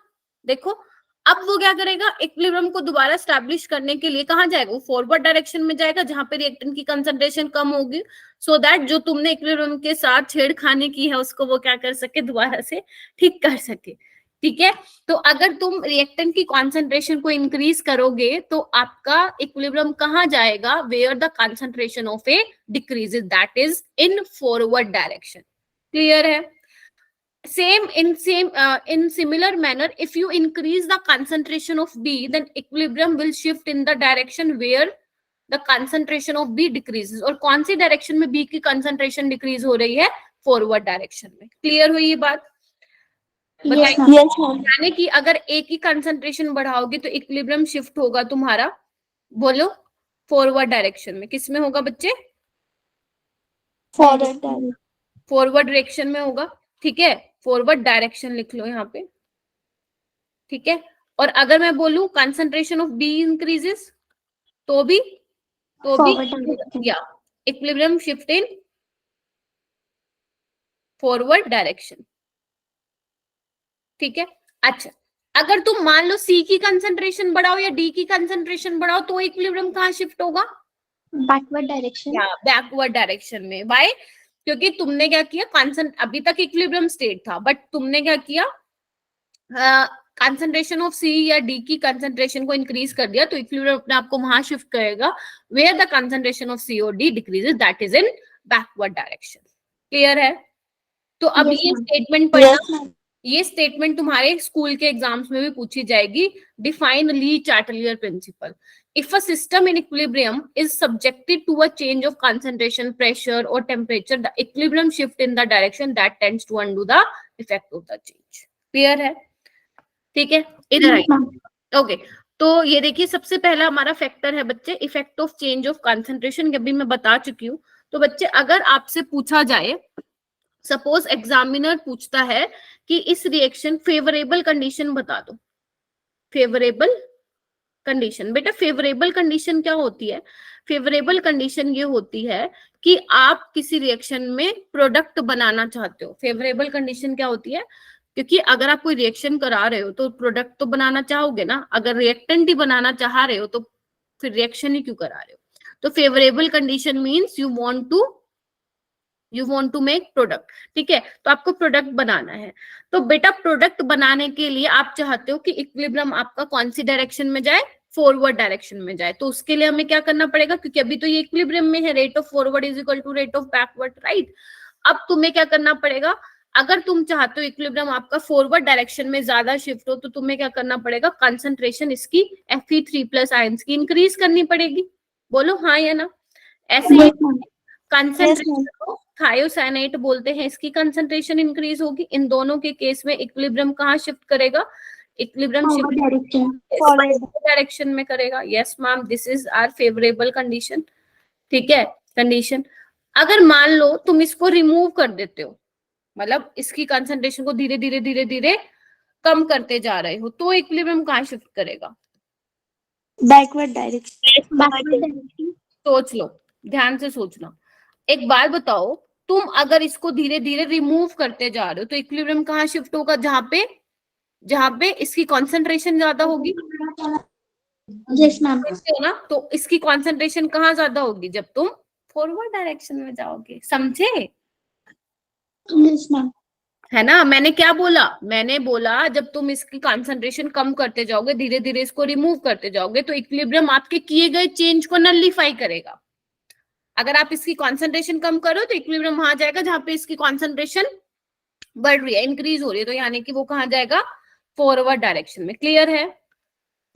देखो अब वो क्या करेगा, इक्विलिब्रियम को दोबारा स्टैब्लिश करने के लिए कहां जाएगा, वो फॉरवर्ड डायरेक्शन में जाएगा जहां पे रिएक्टेंट की कंसंट्रेशन कम होगी, सो दैट जो तुमने इक्विलिब्रियम के साथ छेड़खानी की है उसको वो क्या कर सके, दोबारा से ठीक कर सके। ठीक है, तो अगर तुम रिएक्टेंट की कॉन्सेंट्रेशन को इंक्रीज करोगे तो आपका इक्विलिब्रियम कहां जाएगा, where the concentration of A decreases, that is in forward direction. Clear है? In similar manner, if you increase the concentration of B, then equilibrium will shift in the direction where the concentration of B decreases. और कौन सी direction में B की concentration decrease हो रही है, forward direction में। Clear हुई ये बात? यानी कि अगर A की कंसंट्रेशन बढ़ाओगे तो इक्विलिब्रियम शिफ्ट होगा तुम्हारा, बोलो, फॉरवर्ड डायरेक्शन में। किस में होगा बच्चे? फॉरवर्ड डायरेक्शन में होगा। ठीक है, फॉरवर्ड डायरेक्शन लिख लो यहाँ पे। ठीक है, और अगर मैं बोलूं कंसंट्रेशन ऑफ बी इंक्रीजेस तो भी या इक्विलिब्रियम शिफ्ट इन फॉरवर्ड डायरेक्शन। ठीक है, अच्छा अगर तुम मान लो सी की कंसंट्रेशन बढ़ाओ या डी की कंसंट्रेशन बढ़ाओ तो इक्विलिब्रियम कहाँ शिफ्ट होगा, बैकवर्ड डायरेक्शन। या बैकवर्ड डायरेक्शन में। बाय, क्योंकि तुमने क्या किया, अभी तक इक्विलिब्रियम स्टेट था, बट तुमने क्या किया, कंसंट्रेशन ऑफ सी या डी की कंसंट्रेशन को इंक्रीज कर दिया, तो इक्विलिब्रियम अपने आप को वहां शिफ्ट करेगा वेयर द कंसंट्रेशन ऑफ सी और D decreases, that is in backward direction. Clear है? तो अब ये स्टेटमेंट पढ़ना, ये स्टेटमेंट तुम्हारे स्कूल के एग्जाम्स में भी पूछी जाएगी। Define Le Chatelier principle. If a system in equilibrium is subjected to a change of concentration, pressure or temperature, the equilibrium shift in the direction that tends to undo the effect of the change. Clear है? ठीक है, इधर आइए। Okay, तो ये देखिए सबसे पहला हमारा फैक्टर है बच्चे, effect of change of concentration, अभी मैं बता चुकी हूँ। तो बच्चे अगर आपसे पूछा जाए, सपोज एग्जामिनर पूछता है कि इस रिएक्शन फेवरेबल कंडीशन बता दो, फेवरेबल कंडीशन। बेटा फेवरेबल कंडीशन क्या होती है, फेवरेबल कंडीशन ये होती है कि आप किसी रिएक्शन में प्रोडक्ट बनाना चाहते हो। फेवरेबल कंडीशन क्या होती है, क्योंकि अगर आप कोई रिएक्शन करा रहे हो तो प्रोडक्ट तो बनाना चाहोगे ना, अगर रिएक्टेंट ही बनाना चाह रहे हो तो फिर रिएक्शन ही क्यों करा रहे हो। तो favourable condition means you want to make product. ठीक है, तो आपको प्रोडक्ट बनाना है, तो बेटा प्रोडक्ट बनाने के लिए आप चाहते हो कि इक्विलिब्रियम आपका कौन सी डायरेक्शन में जाए, फॉरवर्ड डायरेक्शन में जाए। तो उसके लिए हमें क्या करना पड़ेगा, क्योंकि अभी तो ये इक्विलिब्रियम में है, rate of forward is equal to rate of backward, right. अब तुम्हें क्या करना पड़ेगा, अगर तुम चाहते हो इक्विलिब्रियम आपका फॉरवर्ड डायरेक्शन में ज्यादा शिफ्ट हो, तो तुम्हें क्या करना पड़ेगा, कंसंट्रेशन इसकी Fe3+ आयंस की इंक्रीज करनी पड़ेगी। बोलो हाँ या ना। ऐसे कंसंट्रेशन को थायोसाइनेट बोलते हैं, इसकी कंसंट्रेशन इंक्रीज होगी। इन दोनों के केस में इक्विलिब्रियम कहाँ शिफ्ट करेगा, इक्विलिब्रियम डायरेक्शन में करेगा। Yes ma'am, this is our favourable condition. ठीक है, कंडीशन। अगर मान लो तुम इसको रिमूव कर देते हो, मतलब इसकी कंसंट्रेशन को धीरे धीरे धीरे धीरे कम करते जा रहे हो, तो इक्विलिब्रियम कहाँ शिफ्ट करेगा, बैकवर्ड डायरेक्शन। सोच लो, ध्यान से सोचना। एक बात बताओ, तुम अगर इसको धीरे धीरे रिमूव करते जा रहे हो तो इक्विलिब्रियम कहाँ शिफ्ट होगा, जहां पे इसकी कंसंट्रेशन ज्यादा होगी। Yes ma'am. ना, तो इसकी कंसंट्रेशन कहाँ ज्यादा होगी, जब तुम फॉरवर्ड डायरेक्शन में जाओगे। समझे? Yes ma'am. है ना, मैंने क्या बोला, मैंने बोला जब तुम इसकी कंसंट्रेशन कम करते जाओगे, धीरे धीरे इसको रिमूव करते जाओगे, तो इक्विलिब्रियम आपके किए गए चेंज को नलिफाई करेगा। अगर आप इसकी कंसंट्रेशन कम करो तो इक्विलिब्रियम वहां जाएगा जहां पे इसकी कंसंट्रेशन बढ़ रही है, इंक्रीज हो रही है, तो यानी कि वो कहाँ जाएगा, फॉरवर्ड डायरेक्शन में। क्लियर है?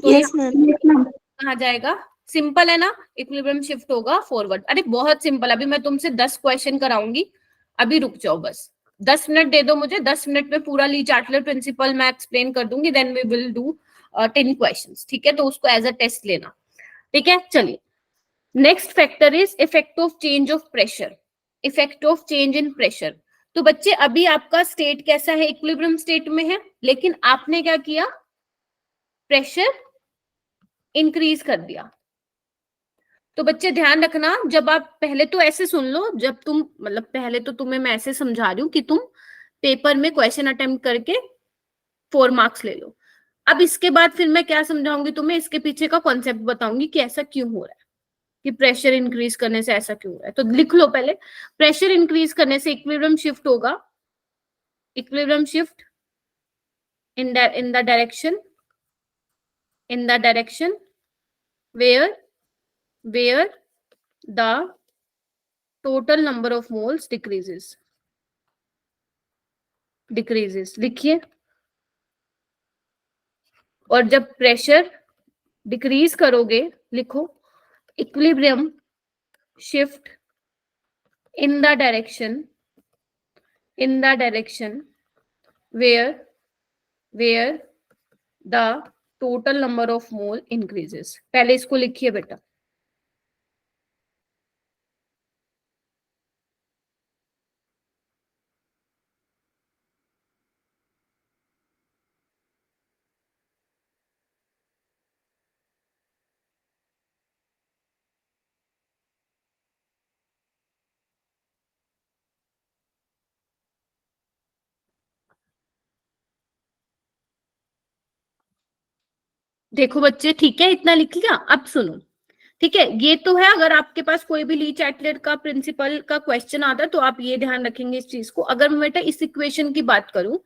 तो यस मैम। कहाँ जाएगा, सिंपल है ना, इक्विलिब्रियम शिफ्ट होगा फॉरवर्ड। अरे बहुत सिंपल, अभी मैं तुमसे 10 क्वेश्चन कराऊंगी, अभी रुक जाओ, बस 10 मिनट दे दो मुझे, 10 मिनट में पूरा ली चार्टलर प्रिंसिपल मैं एक्सप्लेन कर दूंगी, then we will do 10 questions. ठीक है, तो उसको एज अ टेस्ट लेना। ठीक है, चलिए next factor is effect of change of pressure, effect of change in pressure. तो बच्चे अभी आपका स्टेट कैसा है, इक्विलिब्रियम स्टेट में है, लेकिन आपने क्या किया, प्रेशर इंक्रीज कर दिया। तो बच्चे ध्यान रखना, जब आप पहले तो ऐसे सुन लो, जब तुम मतलब पहले तो तुम्हें मैं ऐसे समझा रही हूँ कि तुम पेपर में क्वेश्चन अटेम्प्ट करके 4 मार्क्स ले लो। अब इसके बाद फिर मैं क्या समझाऊंगी तुम्हें, इसके पीछे का कॉन्सेप्ट बताऊंगी कि ऐसा क्यों हो रहा है, कि प्रेशर इंक्रीज करने से ऐसा क्यों हो रहा है। तो लिख लो पहले, प्रेशर इंक्रीज करने से इक्विलिब्रियम शिफ्ट होगा, equilibrium shift in the direction where the total number of moles decreases लिखिए। और जब प्रेशर डिक्रीज करोगे, लिखो equilibrium shift in the direction where the total number of mole increases। पहले इसको लिखिए बेटा। देखो बच्चे, ठीक है, इतना लिख लिया। अब सुनो, ठीक है, ये तो है, अगर आपके पास कोई भी ली चैटलेट का प्रिंसिपल का क्वेश्चन आता है तो आप ये ध्यान रखेंगे इस चीज को। अगर मैं बेटा इस इक्वेशन की बात करूं,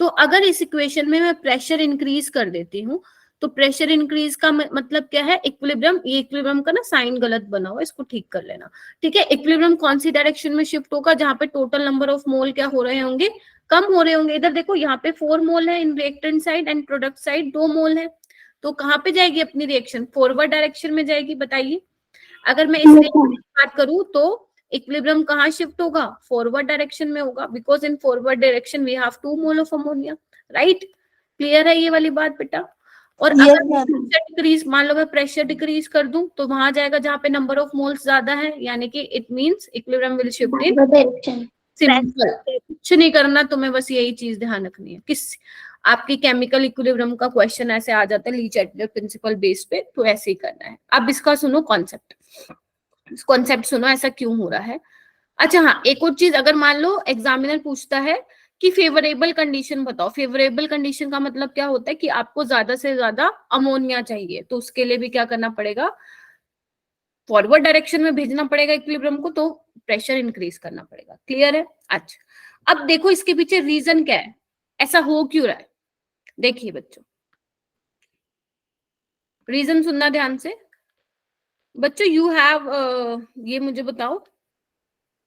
तो अगर इस इक्वेशन में मैं प्रेशर इंक्रीज कर देती हूँ, तो प्रेशर इंक्रीज का मतलब क्या है, इक्विलिब्रियम, ये इक्विलिब्रियम का ना साइन गलत बना हुआ है, इसको ठीक कर लेना। ठीक है, इक्विलिब्रियम कौन सी डायरेक्शन में शिफ्ट होगा, जहां पे टोटल नंबर ऑफ मोल क्या हो रहे होंगे, कम हो रहे होंगे। इधर देखो, यहाँ पे 4 मोल है in reactant side and product side 2 mole है, तो कहाँ पे जाएगी अपनी रिएक्शन, फॉरवर्ड डायरेक्शन में जाएगी। बताइए, अगर मैं इस रिएक्शन की बात करूं तो इक्विलिब्रियम कहाँ शिफ्ट होगा, फॉरवर्ड डायरेक्शन में होगा, because in forward direction we have 2 mole of ammonia, right. Clear है ये वाली बात बेटा। और अगर प्रेशर डिक्रीज, मान लो मैं प्रेशर डिक्रीज कर दूं, तो वहां जाएगा जहां पे नंबर ऑफ मोल्स ज्यादा है, यानी कि it means equilibrium will shift in direction. Simple, कुछ नहीं करना तुम्हें, बस यही चीज ध्यान रखनी है। किस आपकी केमिकल इक्विलिब्रियम का क्वेश्चन ऐसे आ जाता है ली चैटलेट प्रिंसिपल बेस पे, तो ऐसे ही करना है। अब इसका सुनो कॉन्सेप्ट सुनो, ऐसा क्यों हो रहा है। अच्छा हाँ, एक और चीज, अगर मान लो एग्जामिनर पूछता है कि फेवरेबल कंडीशन बताओ, फेवरेबल कंडीशन का मतलब क्या होता है कि आपको ज्यादा से ज्यादा अमोनिया चाहिए, तो उसके लिए भी क्या करना पड़ेगा, फॉरवर्ड डायरेक्शन में भेजना पड़ेगा इक्विलिब्रियम को, तो प्रेशर इंक्रीज करना पड़ेगा। क्लियर है। अच्छा, अब देखो इसके पीछे रीजन क्या है, ऐसा हो क्यों रहा है। देखिए बच्चों, रीजन सुनना ध्यान से बच्चों। यू हैव ये मुझे बताओ,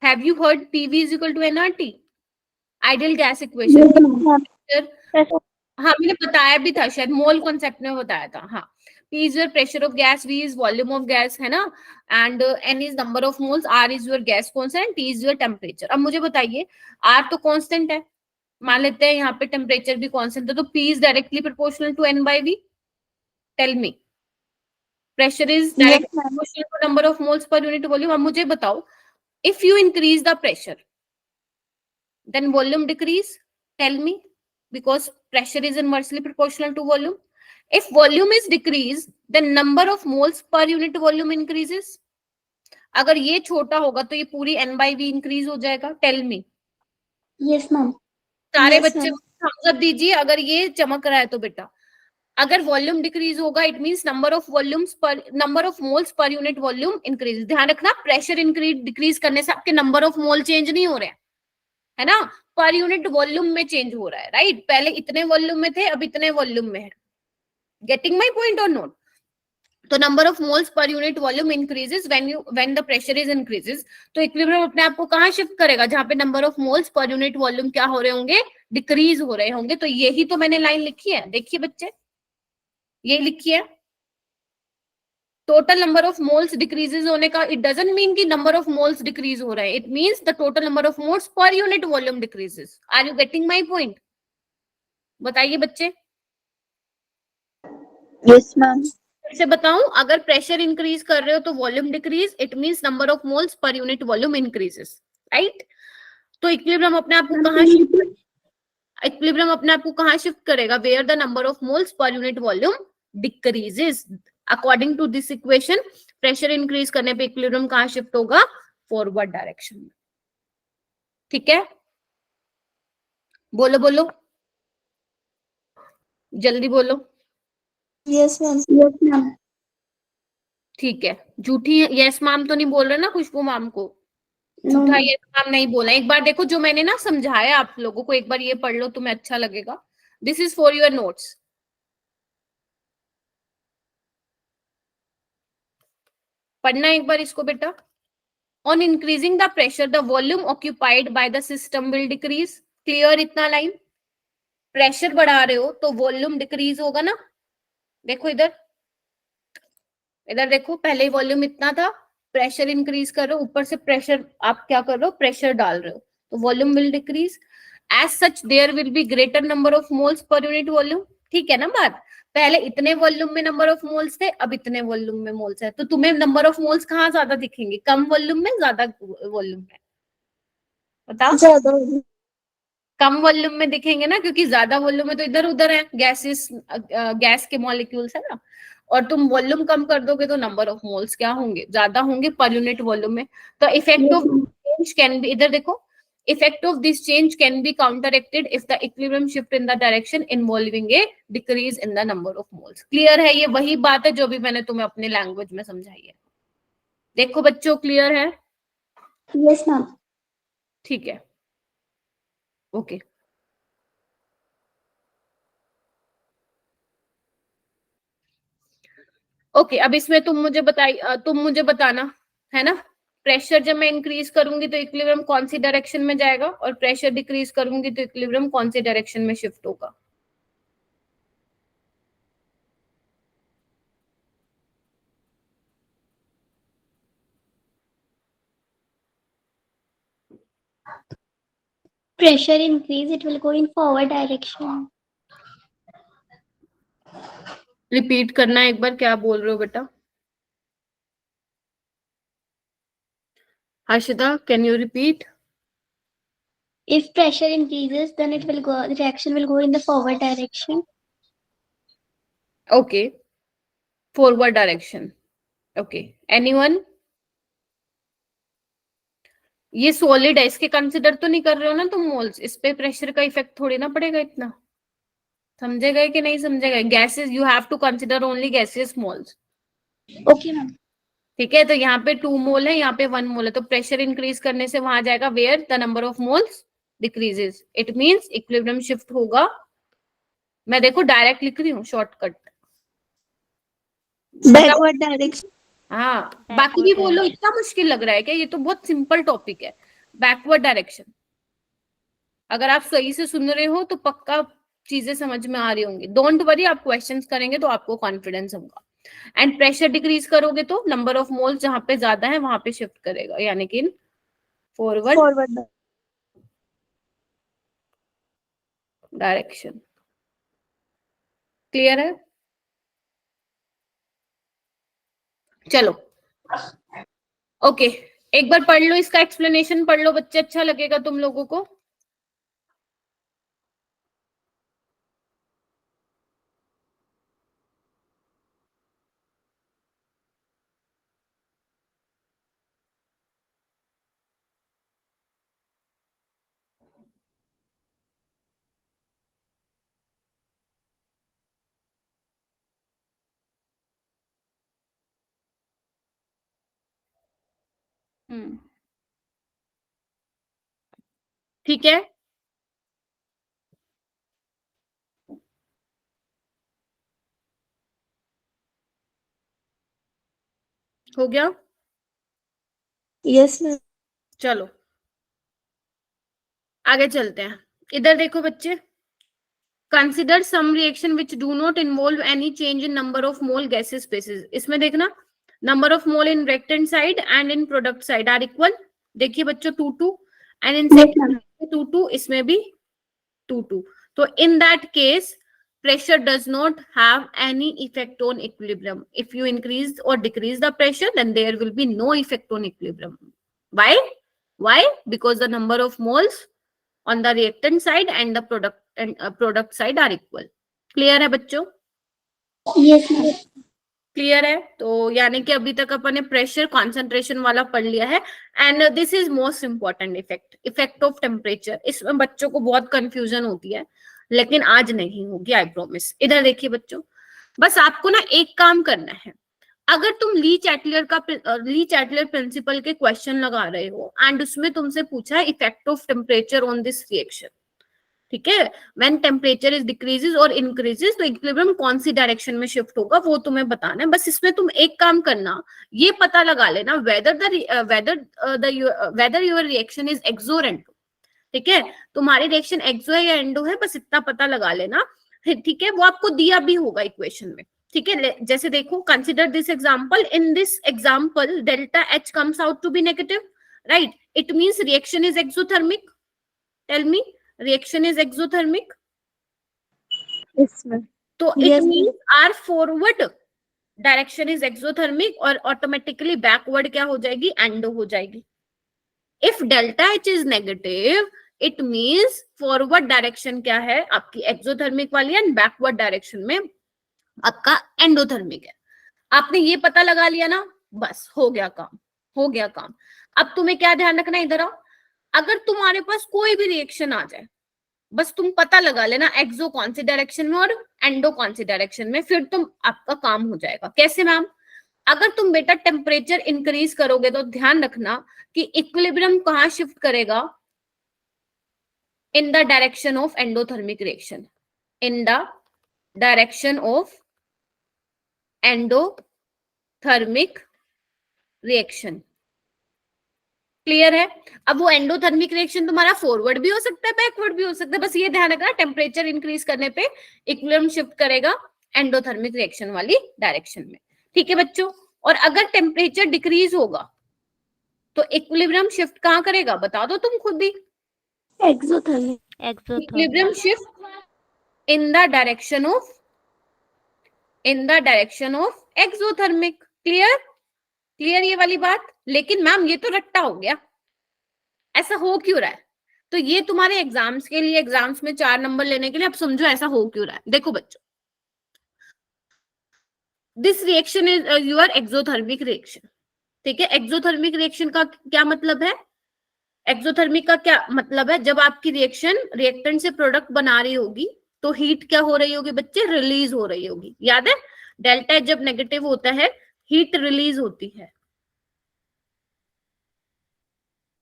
have you heard PV is equal to nRT, ideal gas equation. हाँ, मैंने बताया भी था शायद, मोल कॉन्सेप्ट में बताया था। हाँ, P is your pressure of gas, V is volume of gas, है ना, and N is number of moles, R is your gas constant, T is your temperature। अब मुझे बताइए, R तो कांस्टेंट है, मान लेते हैं यहाँ पे टेम्परेचर भी कांस्टेंट है, तो P is directly proportional to N by V। Tell me, pressure is directly proportional to number of moles per unit volume. अब मुझे बताओ, if you increase the pressure then volume decrease, tell me, because pressure is inversely proportional to volume। if volume is decreased, then number of moles per unit volume increases। अगर ये छोटा होगा तो ये पूरी N by V इंक्रीज हो जाएगा। Tell me. Yes ma'am. सारे बच्चे thumbs up दीजिए अगर ये चमक रहा है तो बेटा। अगर वॉल्यूम डिक्रीज होगा, it means number of moles per unit volume increase. ध्यान रखना, प्रेशर इंक्रीज डिक्रीज करने से आपके नंबर ऑफ मोल चेंज नहीं हो रहे हैं, है ना, पर यूनिट वॉल्यूम में चेंज हो रहा है, राइट। पहले इतने वॉल्यूम में थे, अब इतने वॉल्यूम में है। गेटिंग माय पॉइंट और नोट। तो number of moles per unit volume increases when the pressure is increases. तो इक्विलिब्रियम अपने आप को कहां शिफ्ट करेगा, जहां पे number of moles per unit volume क्या हो रहे होंगे, डिक्रीज हो रहे होंगे। तो यही तो मैंने लाइन लिखी है, देखिए बच्चे, ये लिखी है, total number of moles decreases होने का, इट डजंट मीन कि नंबर ऑफ मोल्स डिक्रीज हो रहे हैं, it means the total number of moles per unit volume decreases. Are you getting my point? बताइए बच्चे। Yes ma'am. फिर से बताऊं, अगर प्रेशर इंक्रीज कर रहे हो तो volume decrease, it means number of moles per unit volume increases, right? तो इक्विलिब्रियम अपने आप को कहां इक्विलिब्रियम अपने आप को कहां शिफ्ट करेगा? Where the number of moles per unit volume decreases. According to this equation, pressure increase करने पे इक्विलिब्रियम कहां शिफ्ट होगा? फॉरवर्ड डायरेक्शन में। ठीक है, बोलो बोलो, जल्दी बोलो। Yes ma'am. ठीक है, झूठी यस मैम तो नहीं बोल रहे ना खुशबू मैम को? झूठा यस मैम नहीं बोला। एक बार देखो, जो मैंने ना समझाया आप लोगों को, एक बार ये पढ़ लो, तुम्हें अच्छा लगेगा। This is for your notes. पढ़ना एक बार इसको बेटा। On increasing the pressure the volume occupied by the system will decrease. Clear इतना लाइन? प्रेशर बढ़ा रहे हो तो वॉल्यूम डिक्रीज होगा ना। देखो इधर, इधर देखो, पहले वॉल्यूम इतना था, प्रेशर इंक्रीज कर रहे हो, ऊपर से प्रेशर आप क्या कर रहे हो? प्रेशर डाल रहे हो, तो volume will decrease. As such there will be greater number of moles per unit volume. ठीक है ना बात? पहले इतने वॉल्यूम में नंबर ऑफ मोल्स थे, अब इतने वॉल्यूम में मोल्स है, तो तुम्हें नंबर ऑफ मोल्स कहाँ ज्यादा दिखेंगे? कम वॉल्यूम में, ज्यादा वॉल्यूम में? बताओ। ज्यादा। कम वॉल्यूम में दिखेंगे ना, क्योंकि ज्यादा वॉल्यूम में तो इधर उधर है, गैसेस, गैस के मॉलिक्यूल्स है ना। और तुम वॉल्यूम कम कर दोगे तो नंबर ऑफ मोल्स क्या होंगे? ज्यादा होंगे पर यूनिट वॉल्यूम में। तो effect of change can be, इधर देखो, effect of this change can be counteracted if the equilibrium shift in the direction involving a decrease in the number of moles. Clear है? ये वही बात है जो भी मैंने तुम्हें अपने लैंग्वेज में समझाई है। देखो बच्चों, क्लियर है? Yes ma'am. ठीक है, ओके। ओके, अब इसमें तुम मुझे बताना है ना, प्रेशर जब मैं इंक्रीज करूंगी तो इक्विलिब्रियम कौन सी डायरेक्शन में जाएगा, और प्रेशर डिक्रीज करूंगी तो इक्विलिब्रियम कौन सी डायरेक्शन में शिफ्ट होगा? Pressure increase, it will go in forward direction. Repeat करना एक बार, क्या बोल रहे हो बेटा? Harshita, can you repeat? If pressure increases, then it will go, the reaction will go in the forward direction. Okay, forward direction. Okay, anyone? ये solid है, इसके कंसिडर तो नहीं कर रहे हो ना तुम मोल्स? इस पे प्रेशर का इफेक्ट थोड़ी ना पड़ेगा इतना। समझे गए कि नहीं समझे गए? Gases, you have to consider only gases moles. Okay ma'am. ठीक है, तो यहाँ पे 2 मोल है, यहाँ पे 1 मोल है, तो प्रेशर इंक्रीज करने से वहां जाएगा where the number of moles decreases. It means equilibrium shift होगा। मैं देखो डायरेक्ट लिख रही हूँ, शॉर्टकट। Backward direction. हाँ, बाकी भी बोलो। इतना मुश्किल लग रहा है क्या? ये तो बहुत सिंपल टॉपिक है। बैकवर्ड डायरेक्शन, अगर आप सही से सुन रहे हो तो पक्का चीजें समझ में आ रही होंगी। डोंट वरी, आप क्वेश्चंस करेंगे तो आपको कॉन्फिडेंस होगा। एंड प्रेशर डिक्रीज करोगे तो नंबर ऑफ मोल्स जहां पे ज्यादा है वहां पे शिफ्ट करेगा, यानी कि फॉरवर्ड डायरेक्शन। क्लियर है? चलो, ओके, एक बार पढ़ लो, इसका एक्सप्लेनेशन पढ़ लो बच्चे, अच्छा लगेगा तुम लोगों को। ठीक है, हो गया? Yes ma'am. चलो आगे चलते हैं। इधर देखो बच्चे, consider some reaction which do not involve any change in number of mole gases species. इसमें देखना, number of mole in reactant side and in product side are equal. देखिए बच्चों, 2 2, एंड इन सेकंड 2 2, इसमें भी 2 2। तो इन that case pressure does not have any effect on equilibrium. If you increase or decrease the pressure, then there will be no effect on equilibrium. Why? Because the number of moles on the reactant side and the product side are equal. Clear है बच्चों? Yes, ma'am. Clear है? तो यानी कि अभी तक अपन ने pressure concentration वाला पढ़ लिया है. And this is most important effect of temperature. इसमें बच्चों को बहुत कंफ्यूजन होती है, लेकिन आज नहीं होगी, आई प्रॉमिस. इधर देखिए बच्चों, बस आपको ना एक काम करना है. अगर तुम ली चैटलर प्रिंसिपल के क्वेश्चन लगा रहे हो एंड उसमें तुमसे पूछा है effect of temperature on this reaction, ठीक है, व्हेन टेम्परेचर इज डिक्रीजेस और इंक्रीजेस, तो इक्विलिब्रियम कौन सी डायरेक्शन में शिफ्ट होगा वो तुम्हें बताना है. बस इसमें तुम एक काम करना, ये पता लगा लेना वेदर योर रिएक्शन इज एक्सो और एंडो. ठीक है, तुम्हारी रिएक्शन एक्सो है या एंडो है, बस इतना पता लगा लेना. ठीक है, वो आपको दिया भी होगा इक्वेशन में. ठीक है, जैसे देखो, consider this example. In this example delta H comes out to be negative, right? It means reaction is exothermic. Tell me, reaction is exothermic? Yes, ma'am. तो it means our forward direction is exothermic और automatically backward क्या हो जाएगी? endo हो जाएगी. If delta H is negative, it means forward direction क्या है आपकी? exothermic वाली, and backward direction में आपका endothermic है. आपने ये पता लगा लिया ना, बस हो गया काम, हो गया काम. अब तुम्हें क्या ध्यान रखना है, इधर आओ. अगर तुम्हारे पास कोई भी रिएक्शन आ जाए, बस तुम पता लगा लेना एक्सो कौन सी डायरेक्शन में और एंडो कौन सी डायरेक्शन में, फिर तुम आपका काम हो जाएगा. कैसे मैम? अगर तुम बेटा टेम्परेचर इंक्रीज करोगे तो ध्यान रखना कि इक्विलिब्रियम कहां शिफ्ट करेगा? इन the direction of endothermic reaction. In the direction of endothermic reaction. Clear है? अब वो एंडोथर्मिक रिएक्शन तुम्हारा फॉरवर्ड भी हो सकता है, बैकवर्ड भी हो सकता है. बस ये ध्यान रखना, टेम्परेचर इंक्रीज करने पे इक्विलिब्रियम शिफ्ट करेगा एंडोथर्मिक रिएक्शन वाली डायरेक्शन में. ठीक है बच्चों? और अगर टेम्परेचर डिक्रीज होगा तो इक्विलिब्रियम शिफ्ट कहां करेगा? बता दो तुम खुद ही. Exothermic. Equilibrium shift in the direction of exothermic. Clear? Clear ये वाली बात? लेकिन मैम ये तो रट्टा हो गया, ऐसा हो क्यों रहा है? तो ये तुम्हारे एग्जाम्स के लिए, एग्जाम्स में 4 नंबर लेने के लिए, अब समझो ऐसा हो क्यों रहा है. देखो बच्चों, this reaction is your exothermic reaction. ठीक है, एक्सोथर्मिक रिएक्शन का क्या मतलब है? एक्सोथर्मिक का क्या मतलब है? जब आपकी रिएक्शन रिएक्टेंट से प्रोडक्ट बना रही होगी तो हीट क्या हो रही होगी बच्चे? रिलीज हो रही होगी. याद है, डेल्टा जब नेगेटिव होता है हीट रिलीज होती है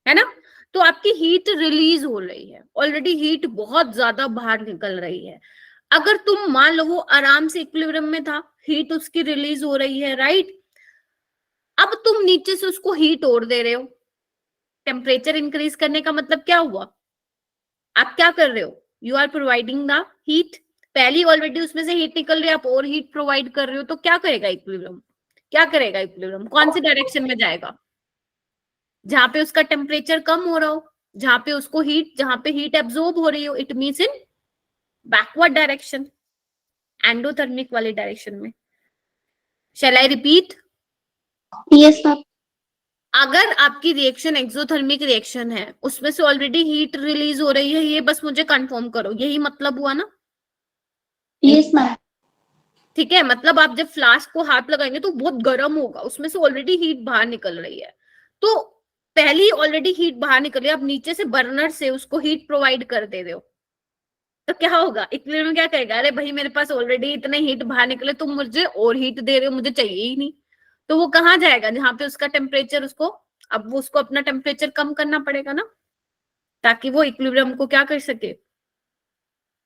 ना? तो आपकी हीट रिलीज हो रही है, ऑलरेडी हीट बहुत ज्यादा बाहर निकल रही है. अगर तुम मान लो वो आराम से इक्विलिब्रियम में था, हीट उसकी रिलीज हो रही है, राइट? अब तुम नीचे से उसको हीट और दे रहे हो. टेम्परेचर इंक्रीज करने का मतलब क्या हुआ? आप क्या कर रहे हो? You are providing the heat. पहली ऑलरेडी उसमें से हीट निकल रही है, आप और हीट प्रोवाइड कर रहे हो, तो क्या करेगा इक्विलिब्रियम? क्या करेगा इक्विलिब्रियम? कौन सी डायरेक्शन में जाएगा? जहां पे उसका टेम्परेचर कम हो रहा हो, जहां पे हीट एब्जॉर्ब हो रही हो. It means in backward direction, endothermic वाली डायरेक्शन में. शैल आई रिपीट? Yes, ma'am. अगर आपकी रिएक्शन एक्सोथर्मिक रिएक्शन है, उसमें से ऑलरेडी हीट रिलीज हो रही है, ये बस मुझे कंफर्म करो, यही मतलब हुआ ना? Yes, ma'am. ठीक है, मतलब आप जब फ्लास्क को हाथ लगाएंगे तो बहुत गर्म होगा, उसमें से ऑलरेडी हीट बाहर निकल रही है. तो पहली ऑलरेडी हीट बाहर निकल रही है, आप नीचे से बर्नर से उसको हीट प्रोवाइड कर दे रहे हो, तो क्या होगा? इक्विलिब्रियम क्या कहेगा? अरे भाई मेरे पास ऑलरेडी इतने हीट बाहर निकले, तुम मुझे और हीट दे रहे हो, मुझे चाहिए ही नहीं. तो वो कहाँ जाएगा? जहां पे उसका टेम्परेचर, अब वो उसको अपना टेम्परेचर कम करना पड़ेगा ना, ताकि वो इक्विलिब्रियम को क्या कर सके?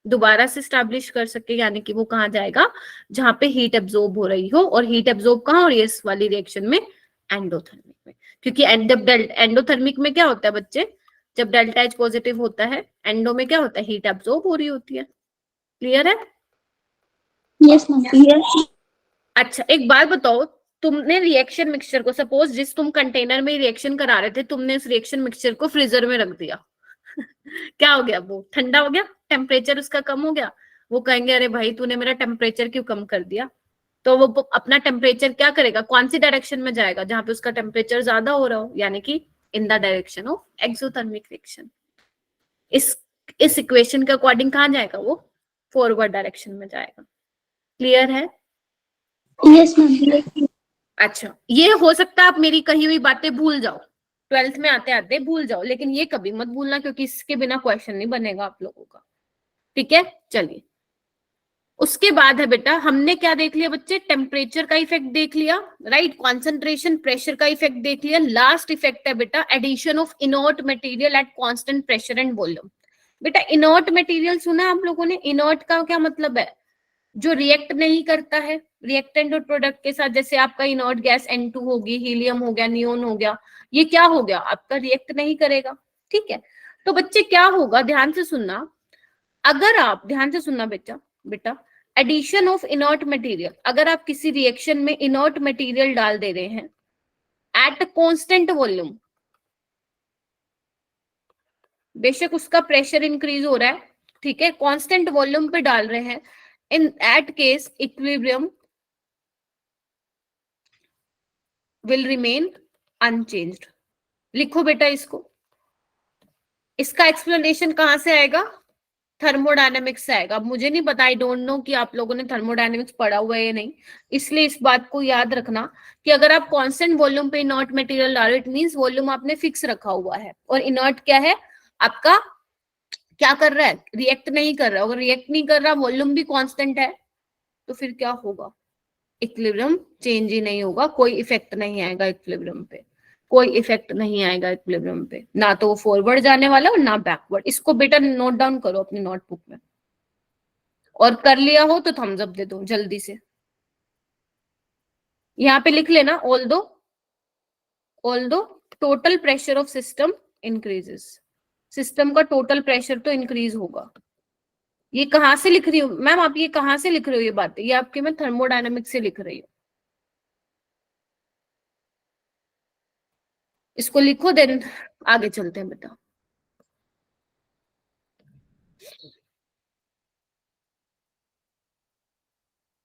दोबारा से स्टैब्लिश कर सके. यानी कि वो कहाँ जाएगा? जहां पे हीट एब्जॉर्ब हो रही हो. और हीट एब्जॉर्ब कहाँ हो रही है इस वाली रिएक्शन में? एंडोथर्मिक में. क्योंकि एंडोथर्मिक में क्या होता है बच्चे? जब डेल्टा एच पॉजिटिव होता है, एंडो में क्या होता है? हीट एब्जॉर्ब हो रही होती है. क्लियर है? Yes, ma'am. Yes. अच्छा, एक बात बताओ, तुमने रिएक्शन मिक्सचर को, सपोज जिस तुम कंटेनर में रिएक्शन करा रहे थे, तुमने उस रिएक्शन मिक्सचर को फ्रीजर में रख दिया. क्या हो गया? वो ठंडा हो गया, टेम्परेचर उसका कम हो गया. वो कहेंगे अरे भाई तूने मेरा टेम्परेचर क्यों कम कर दिया। तो वो अपना टेम्परेचर क्या करेगा, कौन सी डायरेक्शन में जाएगा, जहां पे उसका टेम्परेचर ज्यादा हो रहा हो, यानी कि इन the direction of exothermic reaction. इस इस इक्वेशन के अकॉर्डिंग कहाँ जाएगा, वो फॉरवर्ड डायरेक्शन में जाएगा। क्लियर है? Yes ma'am. अच्छा, ये हो सकता है आप मेरी कही हुई बातें भूल जाओ, 12th में आते आते भूल जाओ, लेकिन ये कभी मत भूलना क्योंकि इसके बिना क्वेश्चन नहीं बनेगा आप लोगों का। ठीक है, चलिए उसके बाद है बेटा, हमने क्या देख लिया बच्चे, टेम्परेचर का इफेक्ट देख लिया, राइट, कॉन्सेंट्रेशन प्रेशर का इफेक्ट देख लिया। लास्ट इफेक्ट है बेटा addition of inert material at constant pressure and volume. बेटा इनर्ट मटेरियल सुना है आप लोगों ने, इनर्ट का क्या मतलब है, जो रिएक्ट नहीं करता है रिएक्टेंट और प्रोडक्ट के साथ, जैसे आपका इनर्ट गैस N2 होगी, हीलियम हो गया, नियोन हो गया, ये क्या हो गया आपका, रिएक्ट नहीं करेगा। ठीक है, तो बच्चे क्या होगा, ध्यान से सुनना, अगर आप ध्यान से सुनना बेटा, बेटा एडिशन ऑफ इनर्ट मटेरियल, अगर आप किसी रिएक्शन में इनर्ट मटेरियल डाल दे रहे हैं एट कांस्टेंट वॉल्यूम, बेशक उसका प्रेशर इंक्रीज हो रहा है, ठीक है, कांस्टेंट वॉल्यूम पे डाल रहे हैं, in at case equilibrium will remain unchanged. लिखो बेटा इसको, इसका एक्सप्लेनेशन कहां से आएगा, थर्मोडायनेमिक्स से आएगा। अब मुझे नहीं पता, आई डोंट नो कि आप लोगों ने थर्मोडायनेमिक्स पढ़ा हुआ है या नहीं, इसलिए इस बात को याद रखना कि अगर आप कांस्टेंट वॉल्यूम पे इनर्ट मटेरियल डालो, इट मींस वॉल्यूम आपने फिक्स रखा हुआ है, और इनर्ट क्या है आपका, क्या कर रहा है, रिएक्ट नहीं कर रहा। अगर रिएक्ट नहीं कर रहा, वॉल्यूम भी कांस्टेंट है, तो फिर क्या होगा, इक्विलिब्रियम चेंज ही नहीं होगा, कोई इफेक्ट नहीं आएगा इक्विलिब्रियम पे, कोई इफेक्ट नहीं आएगा इक्विलिब्रियम पे, ना तो वो फॉरवर्ड जाने वाला और ना बैकवर्ड। इसको बेटा नोट डाउन करो अपनी नोटबुक में, और कर लिया हो तो थम्स अप दे दो जल्दी से। यहाँ पे लिख लेना, although total pressure of system increases, system का टोटल प्रेशर तो इंक्रीज होगा। ये कहाँ से लिख रही हूँ मैम आप, ये कहाँ से लिख रहे हो ये बातें, ये आपके मैं थर्मोडायनेमिक्स से लिख रही हूँ। इसको लिखो, देन आगे चलते हैं बेटा।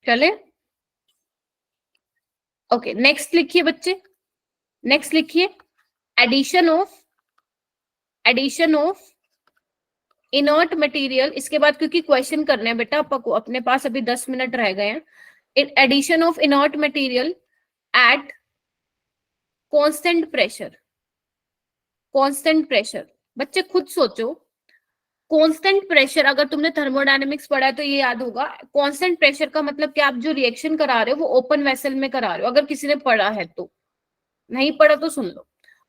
चले, ओके, नेक्स्ट लिखिए बच्चे, नेक्स्ट लिखिए एडिशन ऑफ इनर्ट मटेरियल। इसके बाद क्योंकि क्वेश्चन करने हैं बेटा आपको, अपने पास अभी 10 मिनट रह गए हैं। Addition of inert material at constant pressure, constant pressure, बच्चे खुद सोचो, कांस्टेंट प्रेशर, अगर तुमने थर्मोडायनेमिक्स पढ़ा है तो ये याद होगा, कांस्टेंट प्रेशर का मतलब कि आप जो रिएक्शन करा रहे हो वो ओपन वेसल में करा रहे हो, अगर किसी ने पढ़ा है तो, नहीं पढ़ा तो सुन लो,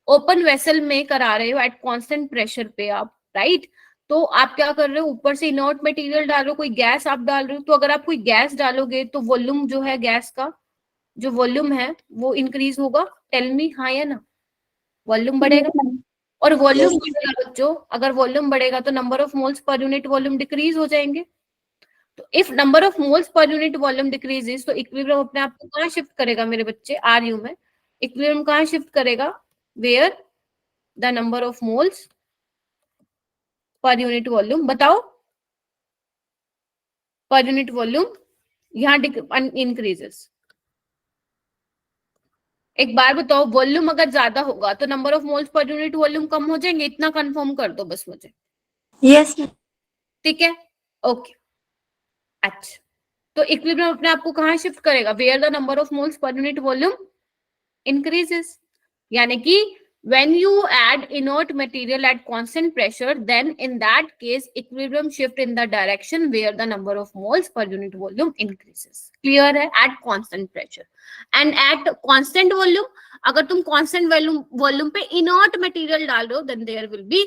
ओपन वेसल में करा रहे हो एट कांस्टेंट प्रेशर पे आप, राइट। तो आप क्या कर रहे हो, ऊपर से इनर्ट मटेरियल डाल रहे हो, कोई गैस आप डाल रहे हो, तो अगर आप कोई गैस डालोगे तो वॉल्यूम जो है गैस का, जो वॉल्यूम है वो इंक्रीज होगा, टेल मी हाँ या ना, वॉल्यूम बढ़ेगा, और वॉल्यूम बढ़ेगा बच्चों, अगर वॉल्यूम बढ़ेगा तो number of moles per unit volume decrease हो जाएंगे। तो if number of moles per unit volume decreases, तो इक्विलिब्रियम अपने आप को कहाँ शिफ्ट करेगा मेरे बच्चे, आर यू में, इक्विलिब्रियम कहाँ शिफ्ट करेगा, where the number of moles per unit volume, बताओ, पर यूनिट वॉल्यूम यहाँ इंक्रीजेस। एक बार बताओ, वॉल्यूम अगर ज्यादा होगा तो number of moles per unit volume कम हो जाएंगे, इतना कंफर्म कर दो बस मुझे। यस। ठीक है, ओके, अच्छा, तो इक्विलिब्रियम अपने आप को कहाँ शिफ्ट करेगा, where the number of moles per unit volume increases, यानी कि when you add inert material at constant pressure, then in that case equilibrium shift in the direction where the number of moles per unit volume increases. clear है, at constant pressure and at constant volume, अगर तुम constant volume पे inert material डाल रहे हो then there will be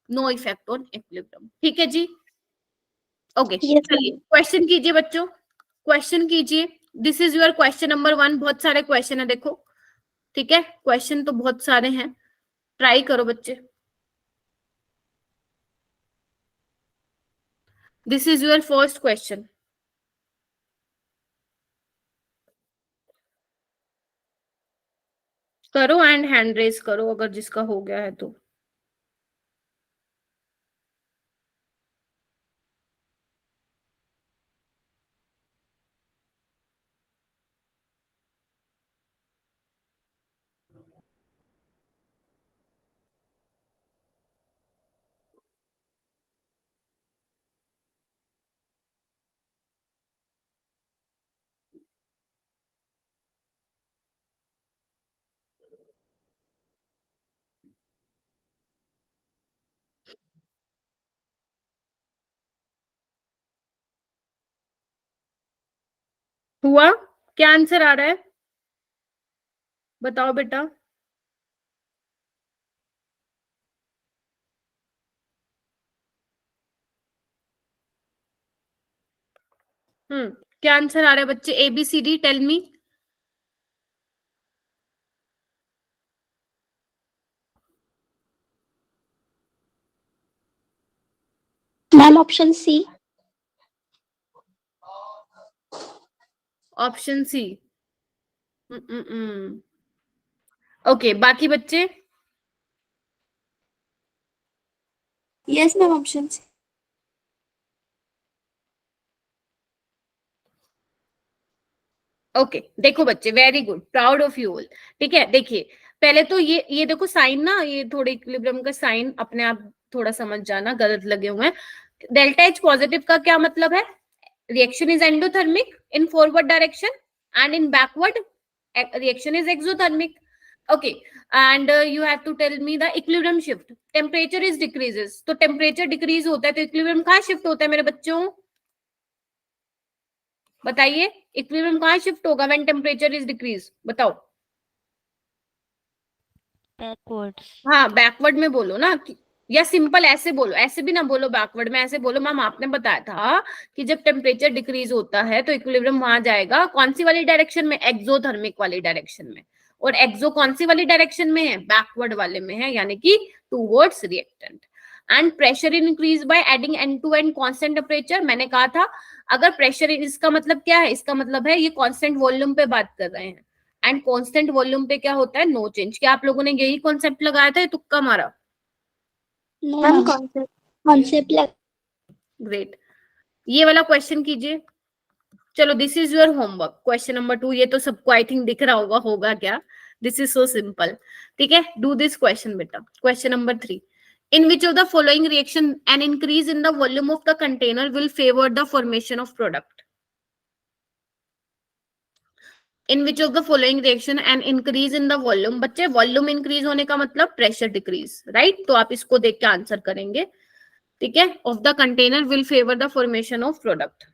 no effect on equilibrium. ठीक है जी, okay, चलिए क्वेश्चन कीजिए बच्चों, क्वेश्चन कीजिए, this is your question number 1, बहुत सारे क्वेश्चन है देखो, ठीक है, क्वेश्चन तो बहुत सारे हैं, ट्राई करो बच्चे, this is your first question. करो एंड हैंड रेज करो अगर जिसका हो गया है तो। हुआ? क्या आंसर आ रहा है बताओ बेटा? क्या आंसर आ रहा है बच्चे? ABCD, tell me. Ma'am option C. Option C. Okay, बाकी बच्चे? Yes ma'am option C. Okay देखो बच्चे, very good, proud of you all. ठीक है, देखिए पहले तो ये देखो साइन ना, ये थोड़े इक्विलिब्रियम का साइन अपने आप थोड़ा समझ जाना, गलत लगे हुए हैं। डेल्टा एच पॉजिटिव का क्या मतलब है? Reaction is endothermic in forward direction and in backward reaction is exothermic. Okay, and you have to tell me the equilibrium shift. Temperature is decreases, तो टेम्परेचर डिक्रीज होता है तो इक्विलिब्रियम कहाँ shift होता है मेरे बच्चों? बताइए, इक्विलिब्रियम कहाँ शिफ्ट होगा व्हेन टेम्परेचर इज डिक्रीज? बताओ। बैकवर्ड्स। हाँ, बैकवर्ड में बोलो ना, या सिंपल ऐसे बोलो, ऐसे भी ना बोलो बैकवर्ड में, ऐसे बोलो मैम आपने बताया था कि जब टेम्परेचर डिक्रीज होता है तो इक्विलिब्रियम वहां जाएगा कौन सी वाली डायरेक्शन में? एक्सोथर्मिक वाली डायरेक्शन में। और एक्सो कौन सी वाली डायरेक्शन में है? बैकवर्ड वाले में है, यानी कि towards reactant. And pressure increase by adding N two N constant temperature. मैंने कहा था अगर प्रेशर, इसका मतलब क्या है? इसका मतलब है ये कांस्टेंट वॉल्यूम पे बात कर रहे हैं, एंड कांस्टेंट वॉल्यूम पे क्या होता है? No change. क्या आप लोगों ने यही कॉन्सेप्ट लगाया था, तुक्का मारा? मैम कॉन्सेप्ट लग। ग्रेट, ये वाला क्वेश्चन कीजिए। चलो, this is your homework, question number 2। ये तो सबको आई थिंक दिख रहा होगा क्या? This is so simple. ठीक है, डू दिस क्वेश्चन बेटा। Question number 3, in which of the following reaction an increase in the volume of the container will favor the formation of product? In which of the following reaction an increase in the volume, बच्चे volume increase होने का मतलब pressure decrease, right? तो आप इसको देख के answer करेंगे। ठीक है, of the container will favour the formation of product.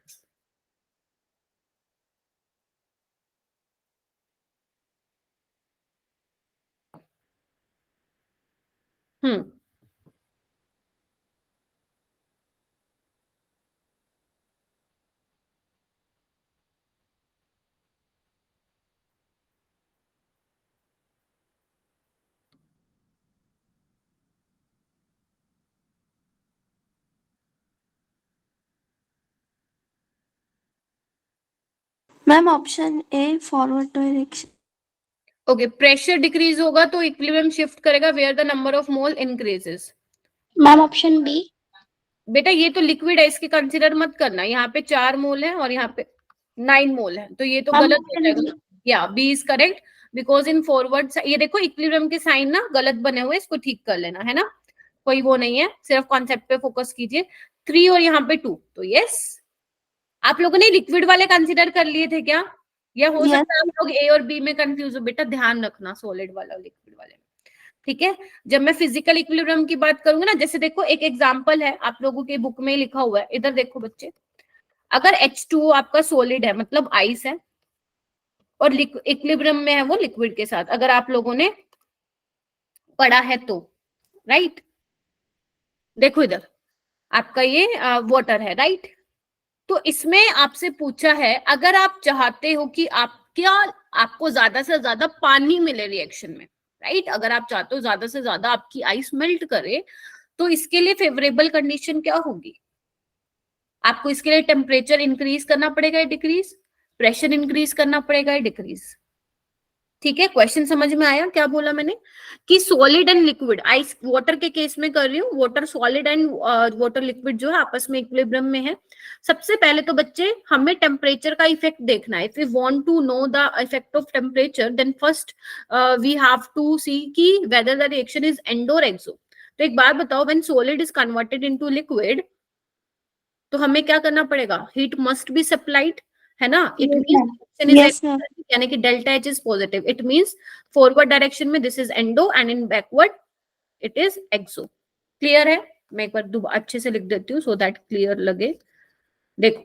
Hmm ma'am option A forward direction. Okay, pressure decrease होगा तो इक्विलिब्रियम शिफ्ट करेगा where the number of mole increases. Ma'am option B. बेटा ये तो लिक्विड है, इसके कंसिडर मत करना। यहाँ पे 4 मोल है और यहाँ पे 9 मोल है, तो ये तो मैम गलत हो ऑप्शन जाएगा। बी। या B is correct, because in forward, ये देखो इक्विलिब्रियम के साइन ना गलत बने हुए, इसको ठीक कर लेना है ना, कोई वो नहीं है, सिर्फ कॉन्सेप्ट पे फोकस कीजिए। 3 और यहाँ पे 2, तो यस। आप लोगों ने लिक्विड वाले कंसिडर कर लिए थे क्या? या हो सकता है आप लोग ए और बी में कंफ्यूज हो? बेटा ध्यान रखना सॉलिड वाला लिक्विड वाले में। ठीक है, जब मैं फिजिकल इक्विलिब्रियम की बात करूंगी ना, जैसे देखो एक एग्जांपल है, आप लोगों के बुक में लिखा हुआ है, इधर देखो बच्चे। अगर H2O आपका सॉलिड है, मतलब आइस है, और इक्विलिब्रियम में है वो लिक्विड के साथ, अगर आप लोगों ने पढ़ा है तो, राइट? देखो इधर आपका ये वाटर है, राइट? तो इसमें आपसे पूछा है अगर आप चाहते हो कि आपको ज्यादा से ज्यादा पानी मिले रिएक्शन में, राइट? अगर आप चाहते हो ज्यादा से ज्यादा आपकी आइस मेल्ट करे, तो इसके लिए फेवरेबल कंडीशन क्या होगी? आपको इसके लिए टेम्परेचर इंक्रीज करना पड़ेगा या डिक्रीज? प्रेशर इंक्रीज करना पड़ेगा या डिक्रीज? ठीक है, क्वेश्चन समझ में आया क्या बोला मैंने? कि solid and liquid, ice water के केस में कर रही हूँ, water solid and water liquid जो है आपस में इक्विलिब्रियम में है। सबसे पहले तो बच्चे हमें टेम्परेचर का इफेक्ट देखना है। If we want to know the effect of temperature, then first we have to see कि whether the reaction is endo और एक्सो। तो एक बात बताओ, when solid is converted into liquid, तो हमें क्या करना पड़ेगा? हीट मस्ट बी सप्लाइड, है ना? इट मींस यानी कि delta H is positive, it means forward direction में this is endo and in backward it is exo. Clear है? मैं एक बार अच्छे से लिख देती हूँ सो दैट क्लियर लगे। देखो,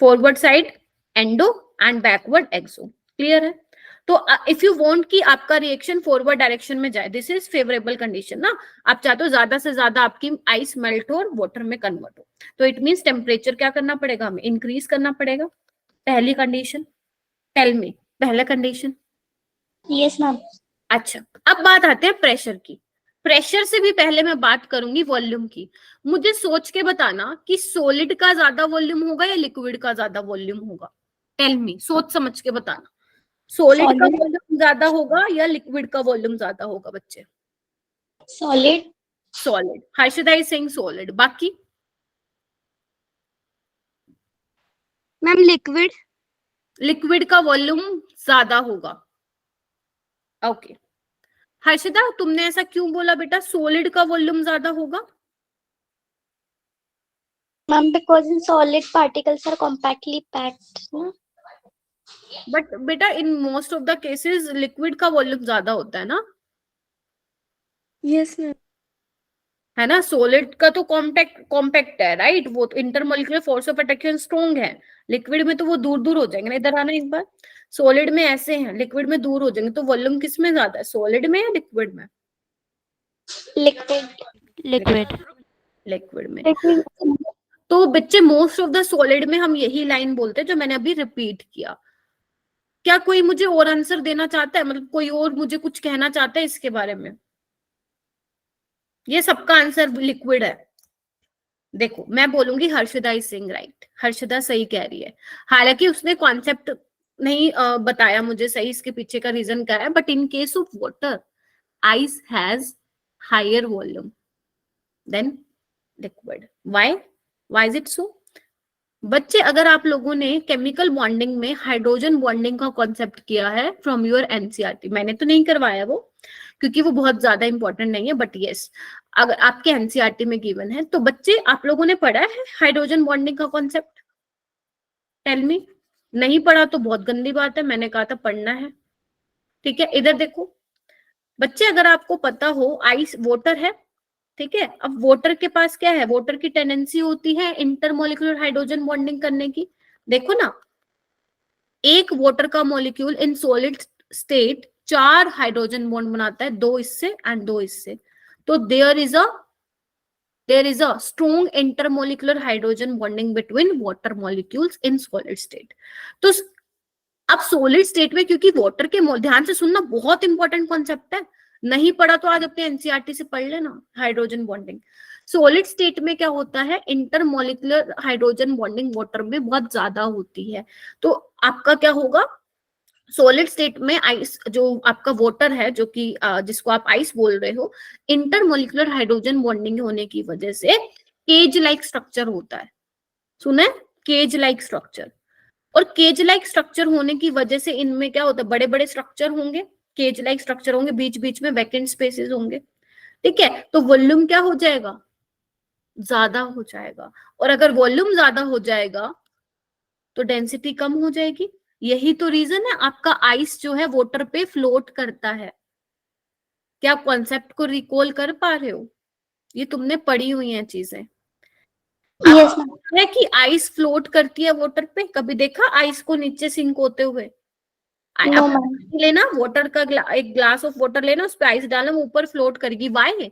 forward side endo and backward exo. Clear है? तो इफ यू वांट कि आपका रिएक्शन फॉरवर्ड डायरेक्शन में जाए, दिस इज फेवरेबल कंडीशन ना, आप चाहते हो ज्यादा से ज्यादा आपकी आइस मेल्ट हो और वाटर में कन्वर्ट हो, तो इट मींस टेम्परेचर क्या करना पड़ेगा, हमें इंक्रीज करना पड़ेगा। पहली कंडीशन, टेल मी पहला कंडीशन। Yes ma'am. अच्छा, अब बात आते हैं प्रेशर की। प्रेशर से भी पहले मैं बात करूंगी वॉल्यूम की। मुझे सोच के बताना कि सॉलिड का ज्यादा वॉल्यूम होगा या लिक्विड का ज्यादा वॉल्यूम होगा। टेल मी, सोच समझ के बताना, सॉलिड का सॉलिड। वॉल्यूम ज्यादा होगा या लिक्विड का वॉल्यूम ज्यादा होगा बच्चे? Solid. Solid. Harshada is saying solid, बाकी? Ma'am liquid. लिक्विड का वॉल्यूम ज्यादा होगा। ओके हर्षदा, तुमने ऐसा क्यों बोला बेटा, सॉलिड का वॉल्यूम ज्यादा होगा? Ma'am because in solid particles are compactly packed ना। बट बेटा in most of the cases liquid का वॉल्यूम ज्यादा होता है ना। Yes ma'am. है ना, सॉलिड का तो कॉम्पैक्ट है, राइट, वो तो intermolecular force of attraction strong है। लिक्विड में तो वो दूर दूर हो जाएंगे ना, इधर आना एक बार। सॉलिड में ऐसे हैं, लिक्विड में दूर हो जाएंगे, तो वॉल्यूम किस में ज्यादा है, सॉलिड में या लिक्विड में? लिक्विड। लिक्विड। लिक्विड में। तो बच्चे मोस्ट ऑफ द सॉलिड में हम यही लाइन बोलते हैं जो मैंने अभी रिपीट किया। क्या कोई मुझे और आंसर देना चाहता है, मतलब कोई और मुझे कुछ कहना चाहता है इसके बारे में? ये सबका आंसर लिक्विड है। देखो मैं बोलूंगी Harshada is sing right, Harshada सही कह रही है। हालांकि उसने कॉन्सेप्ट नहीं बताया मुझे सही, इसके पीछे का रीजन क्या है, but in case of water ice has higher volume than liquid. Why is it so? बच्चे अगर आप लोगों ने केमिकल बॉन्डिंग में हाइड्रोजन बॉन्डिंग का कॉन्सेप्ट किया है फ्रॉम योर एनसीईआरटी, मैंने तो नहीं करवाया वो क्योंकि वो बहुत ज्यादा इंपॉर्टेंट नहीं है, बट यस अगर आपके एनसीईआरटी में गिवन है तो बच्चे आप लोगों ने पढ़ा है हाइड्रोजन बॉन्डिंग का कॉन्सेप्ट? Tell me. नहीं पढ़ा तो बहुत गंदी बात है, मैंने कहा था पढ़ना है। ठीक है, इधर देखो बच्चे, अगर आपको पता हो आइस वाटर है, ठीक है, अब वाटर के पास क्या है, वाटर की टेंडेंसी होती है इंटरमोलिकुलर हाइड्रोजन बॉन्डिंग करने की। देखो ना, एक वाटर का molecule in solid state 4 hydrogen bond बनाता है, 2 इससे एंड 2 इससे। तो there is a strong intermolecular hydrogen bonding between water molecules in solid state. तो अब सॉलिड स्टेट में, क्योंकि वाटर के ध्यान से सुनना, बहुत इंपॉर्टेंट कॉन्सेप्ट है, नहीं पढ़ा तो आज अपने एनसीईआरटी से पढ़ लेना। हाइड्रोजन बॉन्डिंग सॉलिड स्टेट में क्या होता है, इंटरमोलिकुलर हाइड्रोजन बॉन्डिंग वाटर में बहुत ज्यादा होती है। तो आपका क्या होगा, सॉलिड स्टेट में आइस जो आपका वाटर है, जो कि जिसको आप आइस बोल रहे हो, इंटरमोलिकुलर हाइड्रोजन बॉन्डिंग होने की वजह से केज लाइक स्ट्रक्चर होता है। सुना है, केज लाइक स्ट्रक्चर। और केज लाइक स्ट्रक्चर होने की वजह से इनमें क्या होता है, बड़े बड़े स्ट्रक्चर होंगे, केज लाइक स्ट्रक्चर होंगे, बीच बीच में वैकेंट स्पेसेस होंगे। ठीक है, तो वॉल्यूम क्या हो जाएगा, ज्यादा हो जाएगा। और अगर वॉल्यूम ज्यादा हो जाएगा तो डेंसिटी कम हो जाएगी। यही तो रीजन है आपका आइस जो है वाटर पे फ्लोट करता है। क्या कॉन्सेप्ट को रिकॉल कर पा रहे हो? ये तुमने पढ़ी हुई हैं चीजें। Yes ma'am. आपको है कि आइस फ्लोट करती है वाटर पे, कभी देखा आइस को नीचे सिंक होते हुए? नो अब मैम। लेना वाटर का एक ग्लास ऑफ वाटर लेना, उस पर आइस डालना, वो ऊपर फ्लोट करेगी। वाई?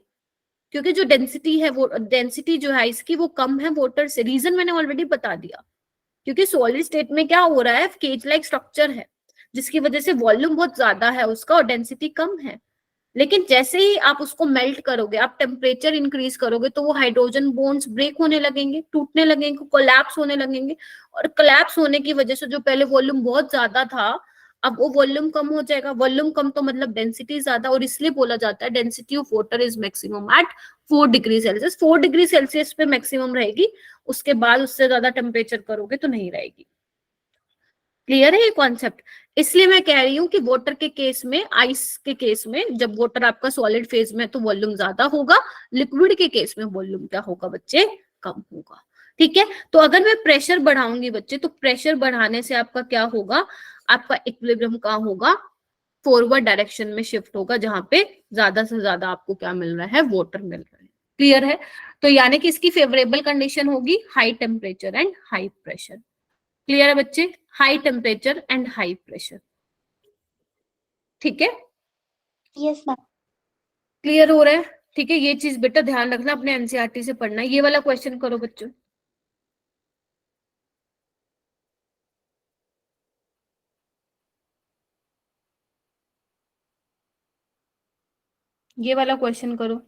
क्योंकि जो डेंसिटी है, वो डेंसिटी जो है आइस की वो कम है वाटर से। रीजन मैंने ऑलरेडी बता दिया, क्योंकि सॉलिड स्टेट में क्या हो रहा है, केज लाइक स्ट्रक्चर है, जिसकी वजह से वॉल्यूम बहुत ज्यादा है उसका और डेंसिटी कम है। लेकिन जैसे ही आप उसको मेल्ट करोगे, आप टेम्परेचर इंक्रीज करोगे, तो वो हाइड्रोजन बॉन्ड्स ब्रेक होने लगेंगे, टूटने लगेंगे, कोलैप्स होने लगेंगे। और कोलैप्स होने की वजह से जो पहले वॉल्यूम बहुत ज्यादा था, अब वो वॉल्यूम कम हो जाएगा। वॉल्यूम कम तो मतलब डेंसिटी ज्यादा, और इसलिए बोला जाता है density of water is maximum at 4 degree Celsius. 4 degree Celsius पे मैक्सिमम रहेगी, उसके बाद उससे ज्यादा टेम्परेचर करोगे तो नहीं रहेगी। क्लियर है ये कॉन्सेप्ट? इसलिए मैं कह रही हूँ कि वाटर के केस में, आइस के केस में, जब वाटर आपका सॉलिड फेज में तो वॉल्यूम ज्यादा होगा, लिक्विड के केस में वॉल्यूम क्या होगा बच्चे, कम होगा। ठीक है, तो अगर मैं प्रेशर बढ़ाऊंगी बच्चे, तो प्रेशर बढ़ाने से आपका क्या होगा, आपका इक्विलिब्रियम कहाँ होगा, फॉरवर्ड डायरेक्शन में शिफ्ट होगा, जहां पे ज्यादा से ज्यादा आपको क्या मिल रहा है, वाटर मिल रहा है। क्लियर है? तो यानी कि इसकी फेवरेबल कंडीशन होगी high temperature and high pressure. Clear है बच्चे? High temperature and high pressure, ठीक है? Yes ma'am. क्लियर हो रहा है? ठीक है, ये चीज बेटा ध्यान रखना, अपने एनसीईआरटी से पढ़ना। ये वाला क्वेश्चन करो बच्चों। ये वाला क्वेश्चन करो।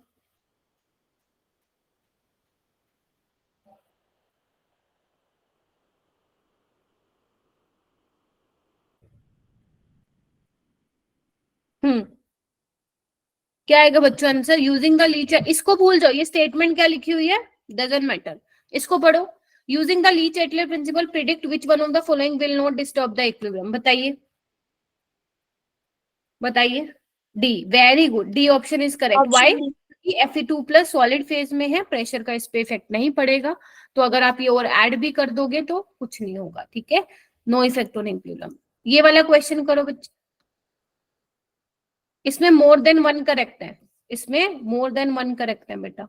क्या आएगा बच्चों answer? Using the Le Chatelier, इसको भूल जाओ, ये स्टेटमेंट क्या लिखी हुई है, डजंट मैटर, इसको पढ़ो। Using the Le Chatelier principle predict which one of the following will not disturb the equilibrium. बताइए बताइए। D, very good, D option is correct. Why? Option D. Fe2 plus solid phase में है, pressure का इस पे effect नहीं पड़ेगा। तो अगर आप ये और ऐड भी कर दोगे तो कुछ नहीं होगा, ठीक है? No effect on equilibrium. ये वाला क्वेश्चन करो बच्चे। इसमें मोर देन वन करेक्ट है, इसमें मोर देन वन करेक्ट है बेटा।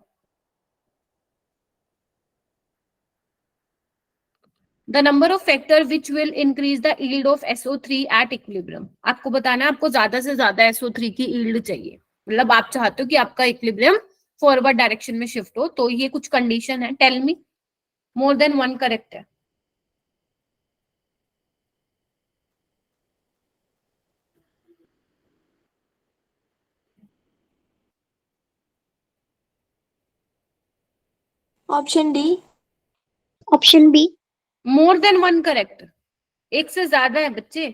The number of factor which will increase the yield of SO3 at equilibrium. आपको बताना है, आपको ज्यादा से ज्यादा SO3 की यील्ड चाहिए, मतलब आप चाहते हो कि आपका इक्विलिब्रियम फॉरवर्ड डायरेक्शन में शिफ्ट हो, तो ये कुछ कंडीशन है। Tell me, more than one correct है। Option D. Option B. More than one correct, एक से ज्यादा है बच्चे।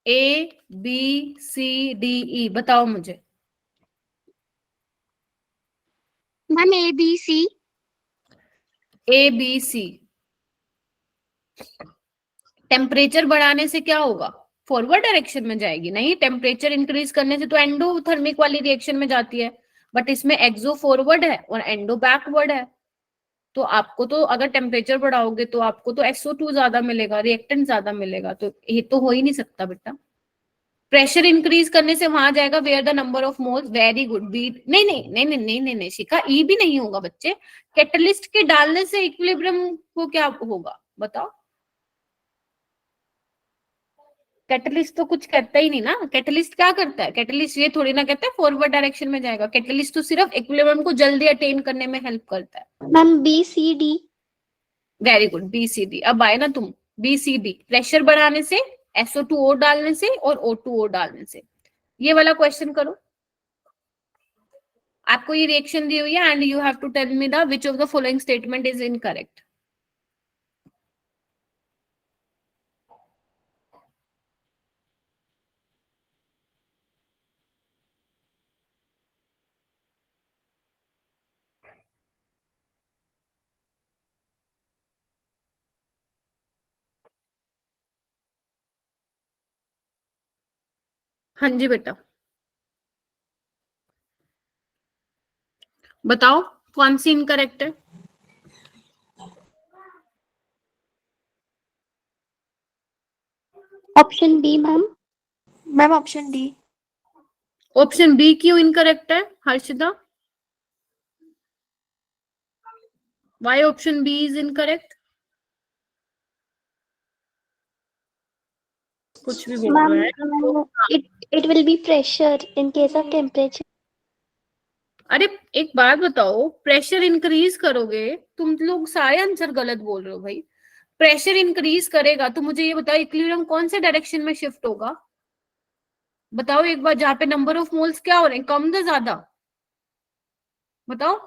A B C D E, बताओ मुझे। Ma'am ABC। ABC। टेम्परेचर बढ़ाने से क्या होगा? फॉरवर्ड डायरेक्शन में जाएगी? नहीं, टेम्परेचर इंक्रीज करने से तो एंडोथर्मिक वाली रिएक्शन में जाती है, बट इसमें एक्सो फॉरवर्ड है और एंडो बैकवर्ड है। तो आपको तो अगर टेम्परेचर बढ़ाओगे तो आपको तो SO2 ज्यादा मिलेगा, रिएक्टेंट ज्यादा मिलेगा, तो ये तो हो ही नहीं सकता बेटा। प्रेशर इंक्रीज करने से वहां जाएगा where the number of moles. Very good, B. नहीं नहीं नहीं नहीं नहीं नहीं नहीं शिखा, ई भी नहीं होगा बच्चे। कैटलिस्ट के डालने से इक्विलिब्रियम को क्या होगा बताओ? कैटलिस्ट तो कुछ करता ही नहीं ना। कैटलिस्ट क्या करता है? कैटलिस्ट ये थोड़ी ना कहता है फॉरवर्ड डायरेक्शन में जाएगा। कैटलिस्ट तो सिर्फ इक्विलिब्रियम को जल्दी अटेन करने में हेल्प करता है। Ma'am BCD। Very good, BCD। अब आए ना तुम, BCD प्रेशर बढ़ाने से, SO2 डालने से और O2 डालने से। ये वाला क्वेश्चन करो। आपको ये रिएक्शन दी हुई है and you have to tell me the which of the following statement is incorrect. हाँ जी बेटा, बताओ कौन सी इनकरेक्ट है? Option B ma'am. Ma'am option D. Option B क्यों इनकरेक्ट है Harshita? Why option B is incorrect? कुछ भी बोल रहा है तो। it will be pressure in case of temperature। अरे एक बात बताओ, प्रेशर इंक्रीज करोगे, तुम लोग सारे आंसर गलत बोल रहे हो भाई। प्रेशर इंक्रीज करेगा तो मुझे ये बताओ इक्विलिब्रियम कौन से डायरेक्शन में शिफ्ट होगा? बताओ एक बार, जहां पे नंबर ऑफ मोल्स क्या हो रहे हैं, कम या ज्यादा? बताओ।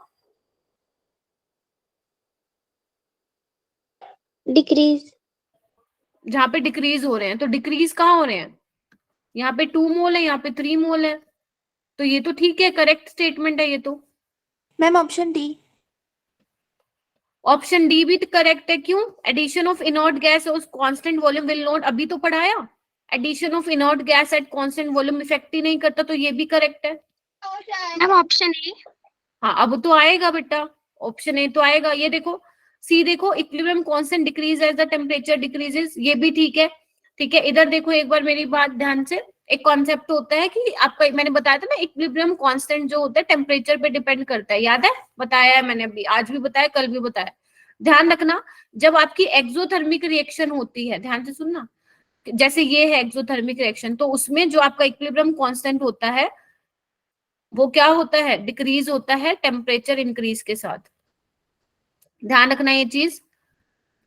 डिक्रीज। जहां पे डिक्रीज हो रहे हैं, तो डिक्रीज कहाँ हो रहे हैं? यहाँ पे 2 मोल है, यहाँ पे 3 मोल है, तो ये तो ठीक है, करेक्ट स्टेटमेंट है ये तो। Ma'am option D. Option D भी करेक्ट है, क्यों? एडिशन ऑफ इनर्ट गैस और कांस्टेंट वॉल्यूम विल नॉट, अभी तो पढ़ाया। Addition of inert gas at constant volume effect ही नहीं करता, तो ये भी करेक्ट है। Ma'am option A. हाँ अब तो आएगा बेटा, ऑप्शन ए तो आएगा। ये देखो, सी देखो, equilibrium constant decrease as the temperature decreases, ये भी ठीक है। ठीक है, इधर देखो एक बार मेरी बात ध्यान से। एक कॉन्सेप्ट होता है कि आपका, मैंने बताया था ना, इक्विलिब्रियम कांस्टेंट जो होता है टेम्परेचर पे डिपेंड करता है, याद है? बताया है मैंने, अभी आज भी बताया, कल भी बताया। ध्यान रखना, जब आपकी एक्सोथर्मिक रिएक्शन होती है, ध्यान से सुनना, जैसे ये है एक्सोथर्मिक रिएक्शन, तो उसमें जो आपका इक्विलिब्रियम कांस्टेंट होता है वो क्या होता है, डिक्रीज होता है टेम्परेचर इंक्रीज के साथ। ध्यान रखना ये चीज,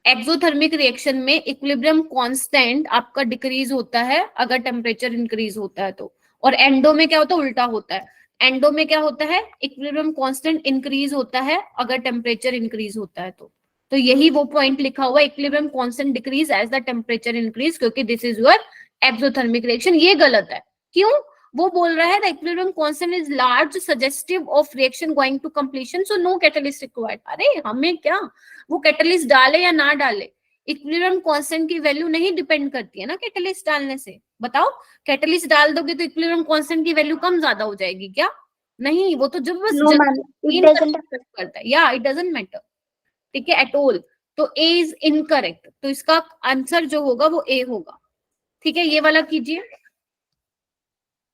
एक्सोथर्मिक रिएक्शन में इक्विलिब्रियम कांस्टेंट आपका डिक्रीज होता है अगर टेम्परेचर इंक्रीज होता है तो, और एंडो में क्या होता है, उल्टा होता है। एंडो में क्या होता है, इक्विलिब्रियम कांस्टेंट इंक्रीज होता है अगर टेम्परेचर इंक्रीज होता है तो यही वो पॉइंट लिखा हुआ है, equilibrium constant decrease as the temperature increase, क्योंकि this is your exothermic reaction. ये गलत है, क्यों? वो बोल रहा है the equilibrium constant is large suggestive of reaction going to completion, so no catalyst required. अरे हमें क्या, वो कैटलिस्ट डाले या ना डाले, इक्विलिब्रियम कांस्टेंट की वैल्यू नहीं डिपेंड करती है ना कैटलिस्ट डालने से। बताओ, कैटलिस्ट डाल दोगे तो इक्विलिब्रियम कांस्टेंट की वैल्यू कम ज्यादा हो जाएगी क्या? नहीं, वो तो जब बस No, ma'am. It doesn't. करता है, या इट डजंट मैटर, ठीक है, एट ऑल। तो ए इज इनकरेक्ट, तो इसका आंसर जो होगा वो ए होगा, ठीक है। ये वाला कीजिए,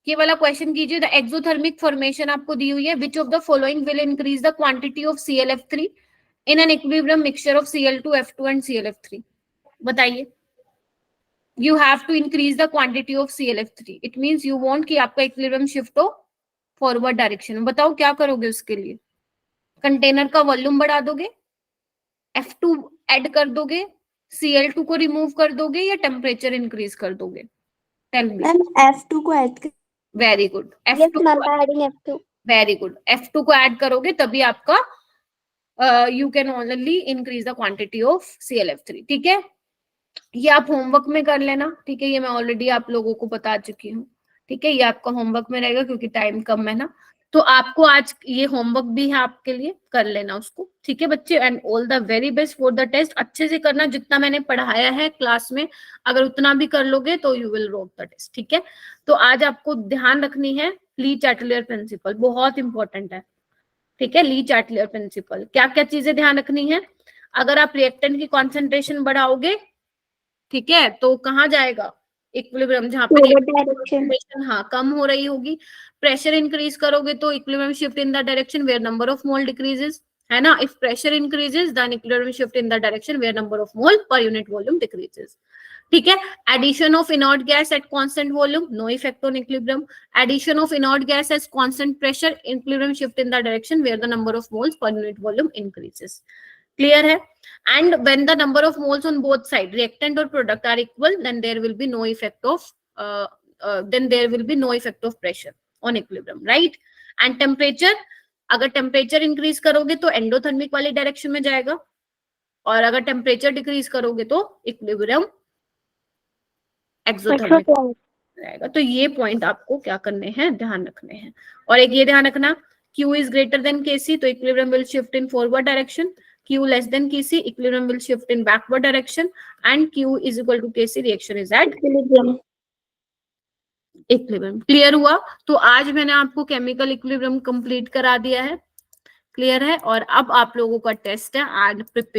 ये वाला क्वेश्चन कीजिए। द एक्सोथर्मिक फॉर्मेशन आपको दी हुई है, which of the following will increase the quantity of ClF3 in an equilibrium mixture of Cl2, F2 and ClF3? बताइए। You have to increase the quantity of ClF3, it means you want कि आपका equilibrium shift हो forward direction में। बताओ क्या करोगे उसके लिए? कंटेनर का वॉल्यूम बढ़ा दोगे, F2 ऐड कर दोगे, Cl2 को रिमूव कर दोगे, या टेम्परेचर इंक्रीज कर दोगे? Tell me. मैम F2 को ऐड कर। Very good, Yes, F2 ma'am. Adding F2. Very good, F2 को ऐड करोगे तभी आपका you can only increase the quantity of ClF3, ठीक है। ये आप होमवर्क में कर लेना, ठीक है, ये मैं ऑलरेडी आप लोगों को बता चुकी हूँ, ठीक है। ये आपका होमवर्क में रहेगा क्योंकि टाइम कम है ना, तो आपको आज ये होमवर्क भी है आपके लिए, कर लेना उसको, ठीक है बच्चे। And all the very best for the test. अच्छे से करना, जितना मैंने पढ़ाया है क्लास में, अगर उतना भी कर लोगे तो you will rock the test, ठीक है। तो आज आपको ध्यान रखनी है ली चैटलियर प्रिंसिपल, बहुत इंपॉर्टेंट है, ठीक है। ली चैटलियर प्रिंसिपल, क्या क्या चीजें ध्यान रखनी है? अगर आप रिएक्टेंट की कॉन्सेंट्रेशन बढ़ाओगे, ठीक है, तो कहाँ जाएगा, इक्विलिब्रियम, जहाँ पे कॉन्सेंट्रेशन हाँ कम हो रही होगी। प्रेशर इंक्रीज करोगे तो equilibrium shift in the direction where number of mole decreases, है ना। If pressure increases then equilibrium shift in the direction where number of mole per unit volume decreases, ठीक है। Addition of inert gas at constant volume, no effect on equilibrium. Addition of inert gas at constant pressure, equilibrium shift in the direction where the number of moles per unit volume increases, clear है। And when the number of moles on both sides, reactant or product, are equal, then there will be no effect of pressure on equilibrium, right? And temperature, अगर temperature increase करोगे तो endothermic वाली direction में जाएगा, और अगर temperature decrease करोगे तो इक्विलिब्रियम एक्सोथर्मिक रहेगा। तो ये पॉइंट आपको क्या करने हैं, ध्यान रखने हैं। और एक ये ध्यान रखना, Q is greater than Kc, तो equilibrium will shift in forward direction. Q less than Kc, equilibrium will shift in backward direction, and Q is equal to Kc, reaction is at equilibrium. Clear हुआ? तो आज मैंने आपको chemical equilibrium complete करा दिया है, clear है। और अब आप लोगों का टेस्ट है, एंड प्रिपेयर